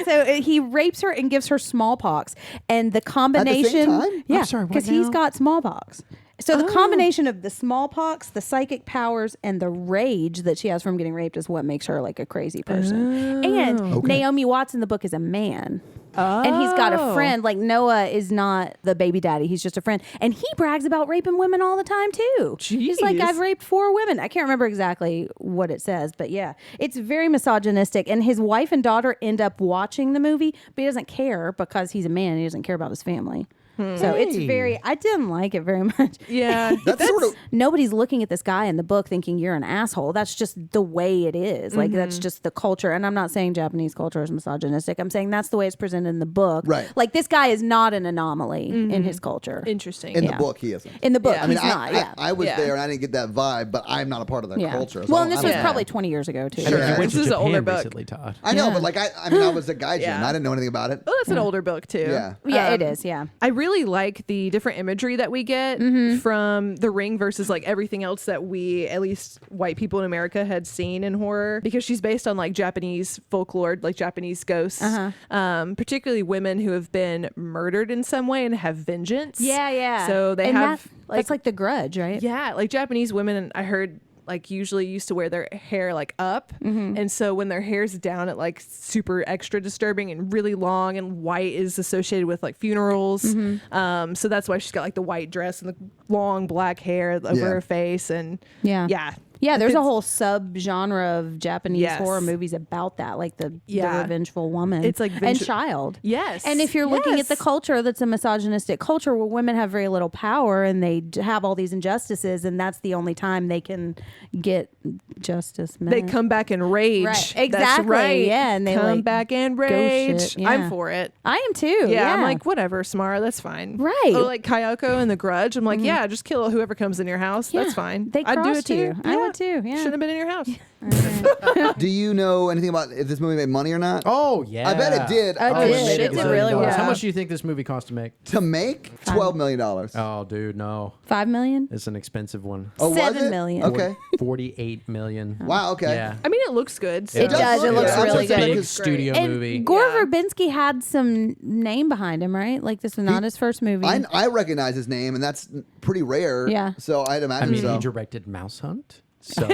So he rapes her and gives her smallpox, and the combination. time? Yeah, I'm sorry, what because he's now? got smallpox. So the combination of the smallpox, the psychic powers, and the rage that she has from getting raped is what makes her like a crazy person. And Naomi Watts in the book is a man. And he's got a friend. Like Noah is not the baby daddy. He's just a friend. And he brags about raping women all the time too. He's like, Jeez. I've raped 4 women. I can't remember exactly what it says, but yeah, it's very misogynistic. And his wife and daughter end up watching the movie, but he doesn't care because he's a man. He doesn't care about his family. So it's very, I didn't like it very much. Yeah. That's sort of. Nobody's looking at this guy in the book thinking you're an asshole. That's just the way it is. Like that's just the culture. And I'm not saying Japanese culture is misogynistic. I'm saying that's the way it's presented in the book. Right. Like this guy is not an anomaly in his culture. Interesting. In Yeah. the book, he isn't. In the book, Yeah. I mean, he's not. Yeah. I was Yeah. there and I didn't get that vibe, but I'm not a part of that yeah. culture. So Well, I and don't- this I was don't- probably 20 years ago too. Sure. You went This to is an Japan older book. recently, Todd. I know, Yeah. but like I mean, I was a gaijin. Yeah. I didn't know anything about it. Well, that's an older book too. Yeah. Yeah, it is. Yeah. I really like the different imagery that we get from The Ring versus like everything else that we, at least white people in America, had seen in horror, because she's based on like Japanese folklore, like Japanese ghosts, particularly women who have been murdered in some way and have vengeance. Yeah, yeah. So they and have that's like The Grudge, right? yeah, like Japanese women, I heard like usually used to wear their hair like up, and so when their hair's down, it like super extra disturbing and really long, and white is associated with like funerals. So that's why she's got like the white dress and the long black hair over her face, and Yeah, there's a whole sub-genre of Japanese Yes. horror movies about that, like the revengeful woman. It's like and child. Yes. And if you're looking at the Yes. culture that's a misogynistic culture where women have very little power and they have all these injustices, and that's the only time they can get justice met. They come back and rage. Right. That's Exactly. right. Yeah, and they, come like, back and go rage. shit. Yeah. I'm for it. I am too. Yeah, I'm like, whatever, Samara, that's fine. Right. Oh, like Kayako and The Grudge. I'm like, yeah, just kill whoever comes in your house. That's fine. They I'd do it crossed too. you. I would too. Yeah. Should have been in your house. Do you know anything about if this movie made money or not? Oh yeah, I bet it did. It Oh, did. it It made did really $1 well. How much do you think this movie cost to make? To make $12 million. Oh, dude, no, $5 million? it's an expensive one. Oh, was $7 it? million. Okay. 48 million. Wow. Okay. Yeah. I mean, it looks good. So It does. It looks Yeah, really It's a good. big It's studio And movie. Gore Yeah. Verbinski had some name behind him, right? Like this was not his first movie. I recognize his name, and that's pretty rare. Yeah. So I'd I imagine mean, so. he directed Mouse Hunt, so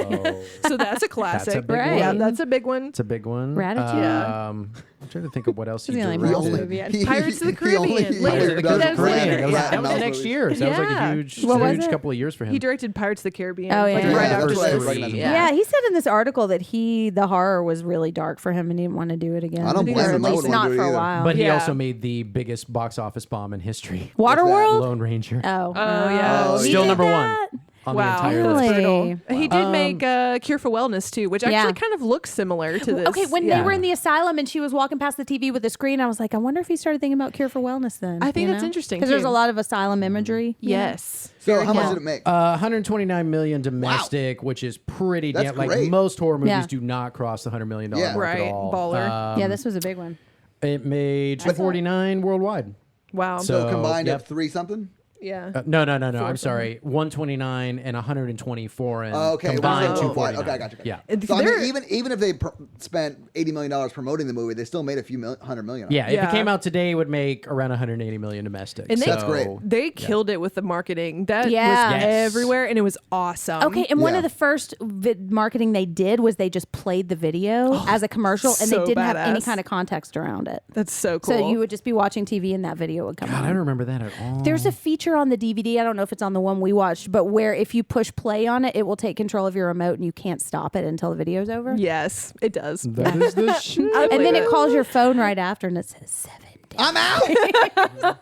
So that's a classic. big Right. Yeah, one. that's a big one. It's a big one. Ratatouille. I'm trying to think of what else he It's the only directed. Mouse only- movie I- Pirates of the he only- Caribbean. he Later. Pirates of the That was Caribbean. later. That was, Yeah. that was the next year. So that was like Yeah. a huge, What was huge it? couple of years for him. He directed Pirates of the Caribbean. Oh, yeah. Like Yeah, right that's after what I this. recognize him yeah, he said in this article that the horror was really dark for him and he didn't want to do it again. I don't Or blame at him. I least wouldn't wanna not do it for a either. while. But he Yeah. also made the biggest box office bomb in history. Waterworld? Lone Ranger. Oh, yeah. Oh, he Still did number that? one on Wow, the entire that's list. Really? brutal. He did make Cure for Wellness too, which actually kind of looks similar to this. Okay, when they were in the asylum and she was walking past the TV with the screen, I was like, I wonder if he started thinking about Cure for Wellness then. I think that's interesting, because there's too. a lot of asylum imagery. Yes. So how much Yeah. did it make? 129 million domestic, which is pretty That's damn. Like great. most horror movies Yeah. do not cross the $100 million Yeah. mark Right, at all. baller. Yeah, this was a big one. It made 249 worldwide. Wow. so combined yep. up 3 something. yeah. No. I'm sorry. 129 and 124 and Oh, okay. combined Oh. 249. Okay, I got you. Yeah. So I They're- mean, even if they spent $80 million promoting the movie, they still made a few $100 million. Yeah, if Yeah. it came out today, it would make around 180 million domestic. And they- so, That's great. They killed it with the marketing. That Yeah. was Yes. everywhere, and it was awesome. Okay, and one Yeah. of the first marketing they did was they just played the video as a commercial, and they so didn't have any badass. kind of context around it. That's so cool. So you would just be watching TV, and that video would come God, on. I don't remember that at all. There's a feature on the DVD. I don't know if it's on the one we watched, but where if you push play on it, it will take control of your remote, and you can't stop it until the video's over. Yes, it does. That is the shit. I And then believe it calls your phone right after, and it says 7 days. I'm out.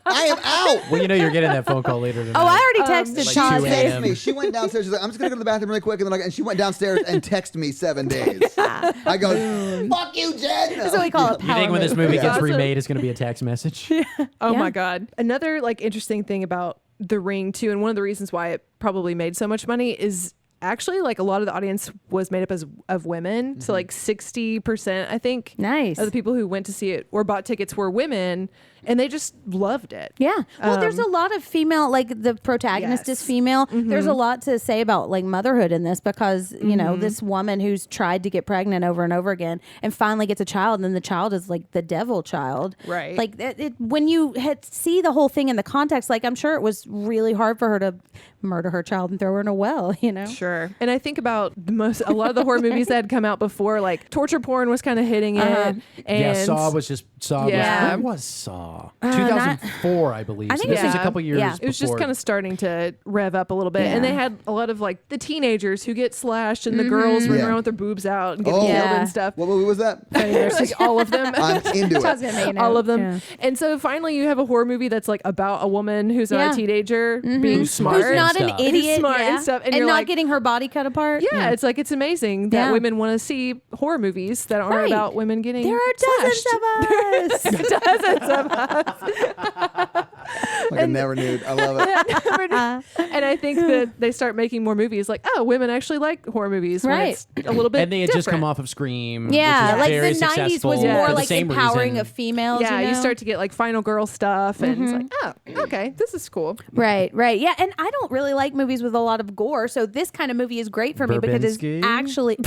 I am out. Well, you know you're getting that phone call later tonight. Oh, I already texted like Todd. 2 She a.m. texted me. She went downstairs. She's like, I'm just gonna go to the bathroom really quick, and she went downstairs and texted me 7 days. I go, fuck you, Jen. That's what we call it. You think when this movie Yeah. gets Awesome. remade, it's going to be a text message? Oh Yeah. my god. Another like interesting thing about The Ring too, and one of the reasons why it probably made so much money is actually like a lot of the audience was made up of women. So like 60%, I think, Nice. of the people who went to see it or bought tickets were women, and they just loved it. Yeah. Well, there's a lot of female, like the protagonist is Yes. female. There's a lot to say about like motherhood in this because, you know, this woman who's tried to get pregnant over and over again and finally gets a child, and then the child is like the devil child. Right. Like when you see the whole thing in the context, like I'm sure it was really hard for her to murder her child and throw her in a well, you know? Sure. And I think about a lot of the horror movies that had come out before, like torture porn was kind of hitting it. And Yeah, Saw was just Yeah. When was Saw? 2004, I believe. I think so this it was- was a couple years. yeah. it was just before. kind of starting to rev up a little bit. Yeah. And they had a lot of like the teenagers who get slashed and the girls running Yeah. around with their boobs out and getting Oh. killed Yeah. and stuff. What movie was that? Like all of them. I'm into Todd's it. gonna make a All note. of them. Yeah. And so finally you have a horror movie that's like about a woman who's not Yeah. a teenager being smart. Who's not an stuff. idiot. Who's smart and yeah. stuff, and And you're not like- getting her body cut apart. Yeah, it's like it's amazing that Yeah. women want to see horror movies that aren't Right. about women getting There are dozens slashed. of us. Dozens of us. Like a never nude. I love it. And I think that they start making more movies like, oh, women actually like horror movies when Right. it's a little bit And they had just come different. off of Scream. Yeah, which is like very the 90s was successful more for the like same empowering reason. of females. Yeah, you you know? start to get like Final Girl stuff, and it's like, oh, okay, this is cool. Right. Yeah. And I don't really like movies with a lot of gore. So this kind kind of movie is great for me because it's Burbinski? actually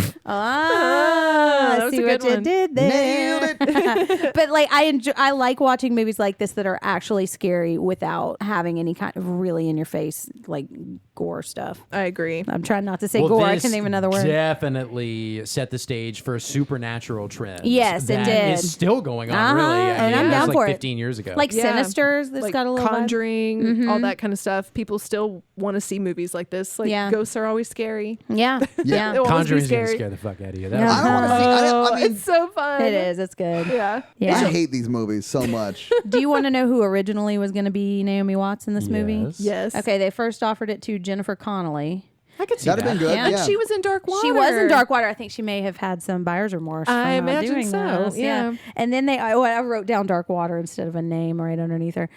that was see a what good you one. did there. Nailed it. But like I like watching movies like this that are actually scary without having any kind of really in your face like gore stuff. I agree. I'm trying not to say Well, gore. I this can't think of another word. definitely set the stage for a supernatural trend. Yes, it that did. is still going on. Uh-huh, Really, and I'm it was down like for it. 15 years ago. Like Yeah. Sinisters, that's Like got a little vibe. Conjuring, all that kind of stuff. People still want to see movies like this. Like Yeah. ghosts are always scary. Yeah, yeah. They'll always be Conjuring's gonna scary. scare the fuck out of you. Yeah. I don't want to see. I mean, it's so fun. It is. It's good. Yeah. Yeah. I hate these movies so much. Do you want to know who originally was going to be Naomi Watts in this movie? Yes. Yes. Okay, they first offered it to Jennifer Connelly. I could see That'd have that. been good. Yeah. Yeah. And she was in Dark Water. She was in Darkwater. I think she may have had some buyer's remorse. I from not imagine doing so, this. yeah. And then I wrote down Darkwater instead of a name right underneath her.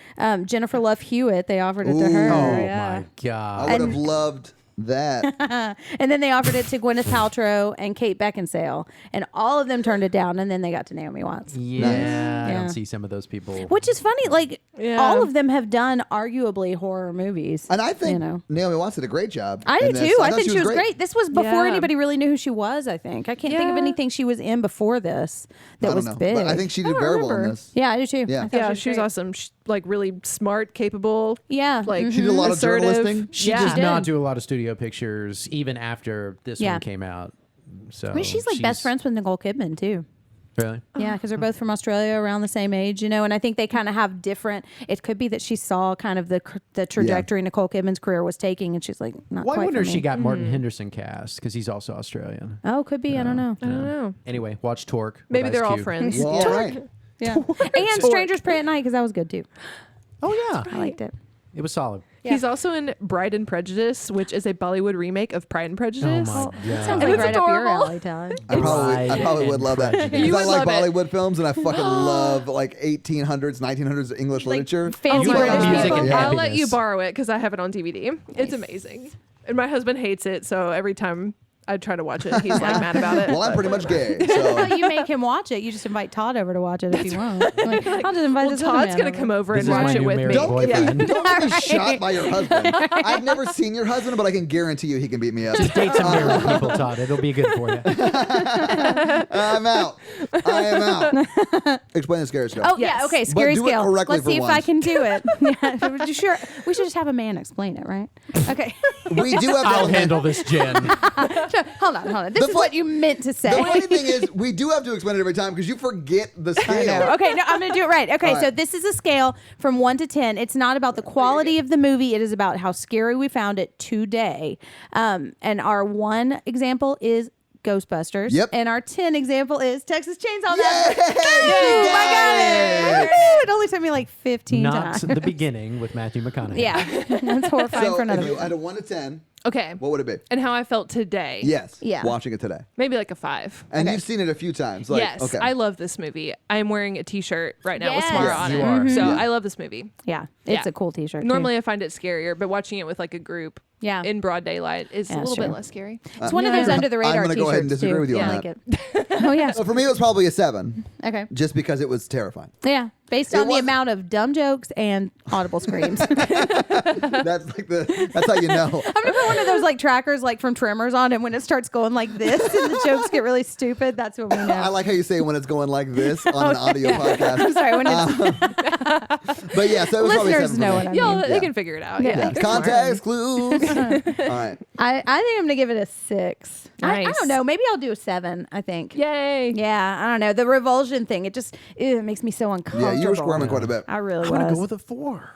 Jennifer Love Hewitt. They offered it to her. Oh yeah. my god. I would have loved that. And then they offered it to Gwyneth Paltrow and Kate Beckinsale, and all of them turned it down. And then they got to Naomi Watts. Yeah, I Yeah. don't see some of those people. Which is funny. Like Yeah. all of them have done arguably horror movies. And I think you know. Naomi Watts did a great job. I do in this. too. I thought think she was great. This was before Yeah. anybody really knew who she was. I think I can't think of Yeah. anything she was in before this that I don't was know, big. but I think she did don't very well in remember. this. yeah, I do too. Yeah. I thought Yeah, she was great. awesome. Like really smart, capable. Yeah, Like She did a lot of assertive. journalisting. She yeah. does did. not do a lot of studio pictures, even after this Yeah. one came out. So I mean, she's like best friends with Nicole Kidman too. Really? Yeah, because they're both from Australia, around the same age, you know. And I think they kind of have different. It could be that she saw kind of the trajectory Nicole Kidman's career was taking, and she's like, not Well, I quite wonder for if me. she got Martin Henderson cast because he's also Australian. Oh, could be. I don't know. I don't know. Anyway, watch Torque. with Maybe Ice they're all Cube. friends. Well, all right. Yeah, and Strangers Pray at Night because that was good too. Oh yeah, I liked it. it was solid. Yeah. He's also in Bride and Prejudice, which is a Bollywood remake of Pride and Prejudice. Oh my That sounds god. like it's right up your adorable. alley, Todd. I Pride probably would and love that. Prejudice. You Because I would like love it. Bollywood films and I fucking love like 1800s, 1900s English literature. fancy Oh my British God. Music people. and I'll let happiness. you borrow it because I have it on DVD. It's amazing. And my husband hates it, so every time I try to watch it, he's like mad about it. Well, I'm pretty much gay, Well, so you make him watch it. You just invite Todd over to watch it if you want. Like, I'll just invite Well, this other Todd's man gonna over. come over This and is my watch it new with married me. don't get, boyfriend. me, don't get me shot by your husband. I've never seen your husband, but I can guarantee you he can beat me up. Date some married people, Todd. It'll be good for you. I'm out. I am out. Explain the scary stuff. Oh yeah, Yes. okay. Scary do it scale. correctly Let's for see if I once. can do it. Yeah, sure. We should just have a man explain it, right? Okay. We do have I'll to handle this, Jen. Hold on. This The is fu- what you meant to say. The funny thing is, we do have to explain it every time because you forget the scale. Okay, no, I'm going to do it right. Okay, All so right. this is a scale from 1 to 10. It's not about the quality of the movie. It is about how scary we found it today. And our 1 example is Ghostbusters. Yep. And our 10 example is Texas Chainsaw Yay! Massacre. You I got got it. It only took me like 15 Not times. the beginning with Matthew McConaughey. Yeah, that's horrifying So for if another you reason. had a 1 to 10, Okay. what would it be? And how I felt today. Yes. Yeah. Watching it today. Maybe like a 5. And Okay. you've seen it a few times. Like, Yes, okay. I love this movie. I'm wearing a T-shirt right now with Yes. Smart Yes, on you it. are. So Yeah. I love this movie. Yeah, it's Yeah. a cool T-shirt. too. Normally I find it scarier, but watching it with like a group Yeah. in broad daylight is Yeah, a little sure. bit less scary. It's one of those under the radar I'm gonna T-shirts go ahead and disagree too. with you I on like it. Oh yeah. So for me, it was probably a 7, Okay. just because it was terrifying. Yeah, based It on the was- amount of dumb jokes and audible screams. I'm That's how you know. gonna put one of those like trackers like from Tremors on, and when it starts going like this and the jokes get really stupid, that's when we know. I like how you say when it's going like this on an audio I'm podcast. sorry, when it's But yeah, so it was probably a listeners 7 know for what me. I Yeah, mean. they Yeah. can figure it out. Yeah. Yeah. Context clues. All right. I think I'm gonna give it a 6. I Nice. don't know. Maybe I'll do a 7. I think. Yay. Yeah, I don't know. The revulsion thing, it just it makes me so uncomfortable. Yeah, you were squirming quite a bit. I really I'm gonna was. go with a 4.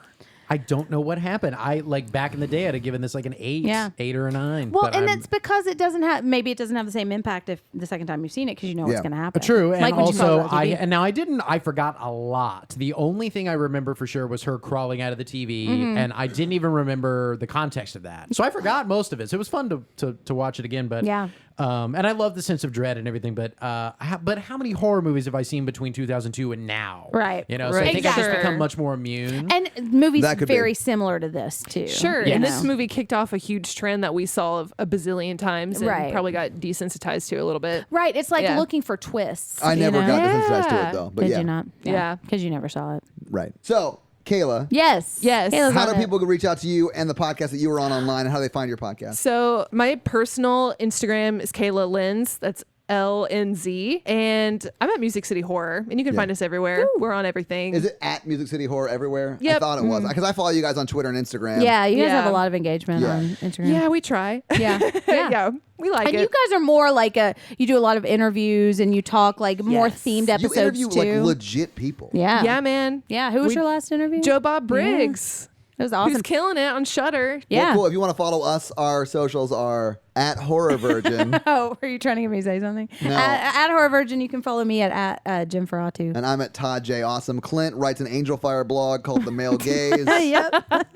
I don't know what happened. I like back in the day, I'd have given this like an 8, Yeah. 8 or a 9. Well, but and I'm- that's because it doesn't have. Maybe it doesn't have the same impact if the second time you've seen it because you know what's Yeah. going to happen. True, and Like when you saw it also on TV. I forgot a lot. The only thing I remember for sure was her crawling out of the TV, Mm-hmm. and I didn't even remember the context of that. So I forgot most of it. So it was fun to watch it again. But Yeah. and I love the sense of dread and everything. But how many horror movies have I seen between 2002 and now? Right. You know, so I Right. think I've just Exactly. become much more immune. And movies That could be. very similar to this too. Sure. you And know. this movie kicked off a huge trend that we saw of a bazillion times and Right. probably got desensitized to a little bit. Right. It's like Yeah. looking for twists. I you never know? got desensitized to Yeah. it though. But Did yeah. you not? Yeah. Because you never saw it. Right. So Kayla. Yes. Yes. Kayla's How on do it. people reach out to you and the podcast that you were on online, and how do they find your podcast? So my personal Instagram is Kayla Lenz. That's LNZ. And I'm at Music City Horror, and you can find us everywhere. We're on everything. Is it at Music City Horror everywhere? I Yep. thought it was, because I follow you guys on Twitter and Instagram. Yeah, you guys Yeah. have a lot of engagement Yeah. on Instagram. Yeah, we try. Yeah. yeah, we like And it. you guys are more like you do a lot of interviews and you talk like more Yes. themed You episodes interview too. like legit people. yeah. Yeah, man. Yeah. Who was We- your last interview? Joe Bob Briggs. It was awesome. Who's killing it on Shudder. Yeah. Well, cool. If you want to follow us, our socials are at Horror Virgin. Oh, were you trying to get me to say something? No. At Horror Virgin, you can follow me at Jim Ferratu. And I'm at Todd J. Awesome. Clint writes an Angel Fire blog called The Male Gaze. Yep.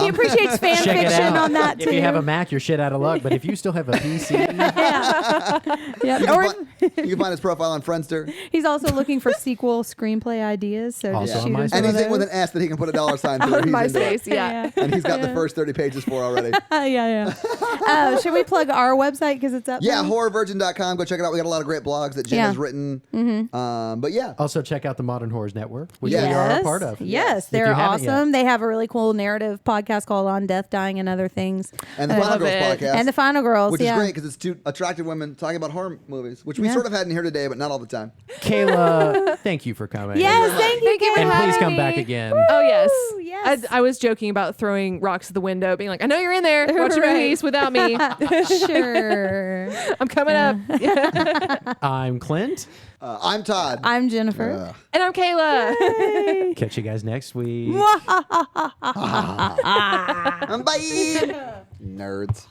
He appreciates fan Check it fiction out. on that too. If you have a Mac, you're shit out of luck. But if you still have a PC, yeah. You Or can find his profile on Friendster. he's also looking for sequel screenplay ideas. So Also just on shoot us one of Anything with those. an S that he can put a dollar sign through. On he's into it. MySpace. Yeah. And he's got the first 30 pages for already. Yeah. Should we plug our website because it's up? Yeah, there? horrorvirgin.com. Go check it out. We got a lot of great blogs that Jen Yeah. has written. But yeah. also check out the Modern Horrors Network, which Yes. we are a part of. Yes, If they're you haven't yet. awesome. They have a really cool narrative podcast called On Death, Dying, and Other Things. And the I Final love Girls it. podcast. And the Final Girls, which yeah. is great because it's two attractive women talking about horror movies, which we Yeah. sort of had in here today, but not all the time. Kayla, thank you for coming. Yes, thank you. Thank you for And please having come back me. again. Oh, yes. Woo, yes. I was joking about throwing rocks at the window, being like, I know you're in there watching Right. movies without me. Sure. I'm coming up. I'm Clint. I'm Todd. I'm Jennifer. And I'm Kayla. Catch you guys next week. Bye. Nerds.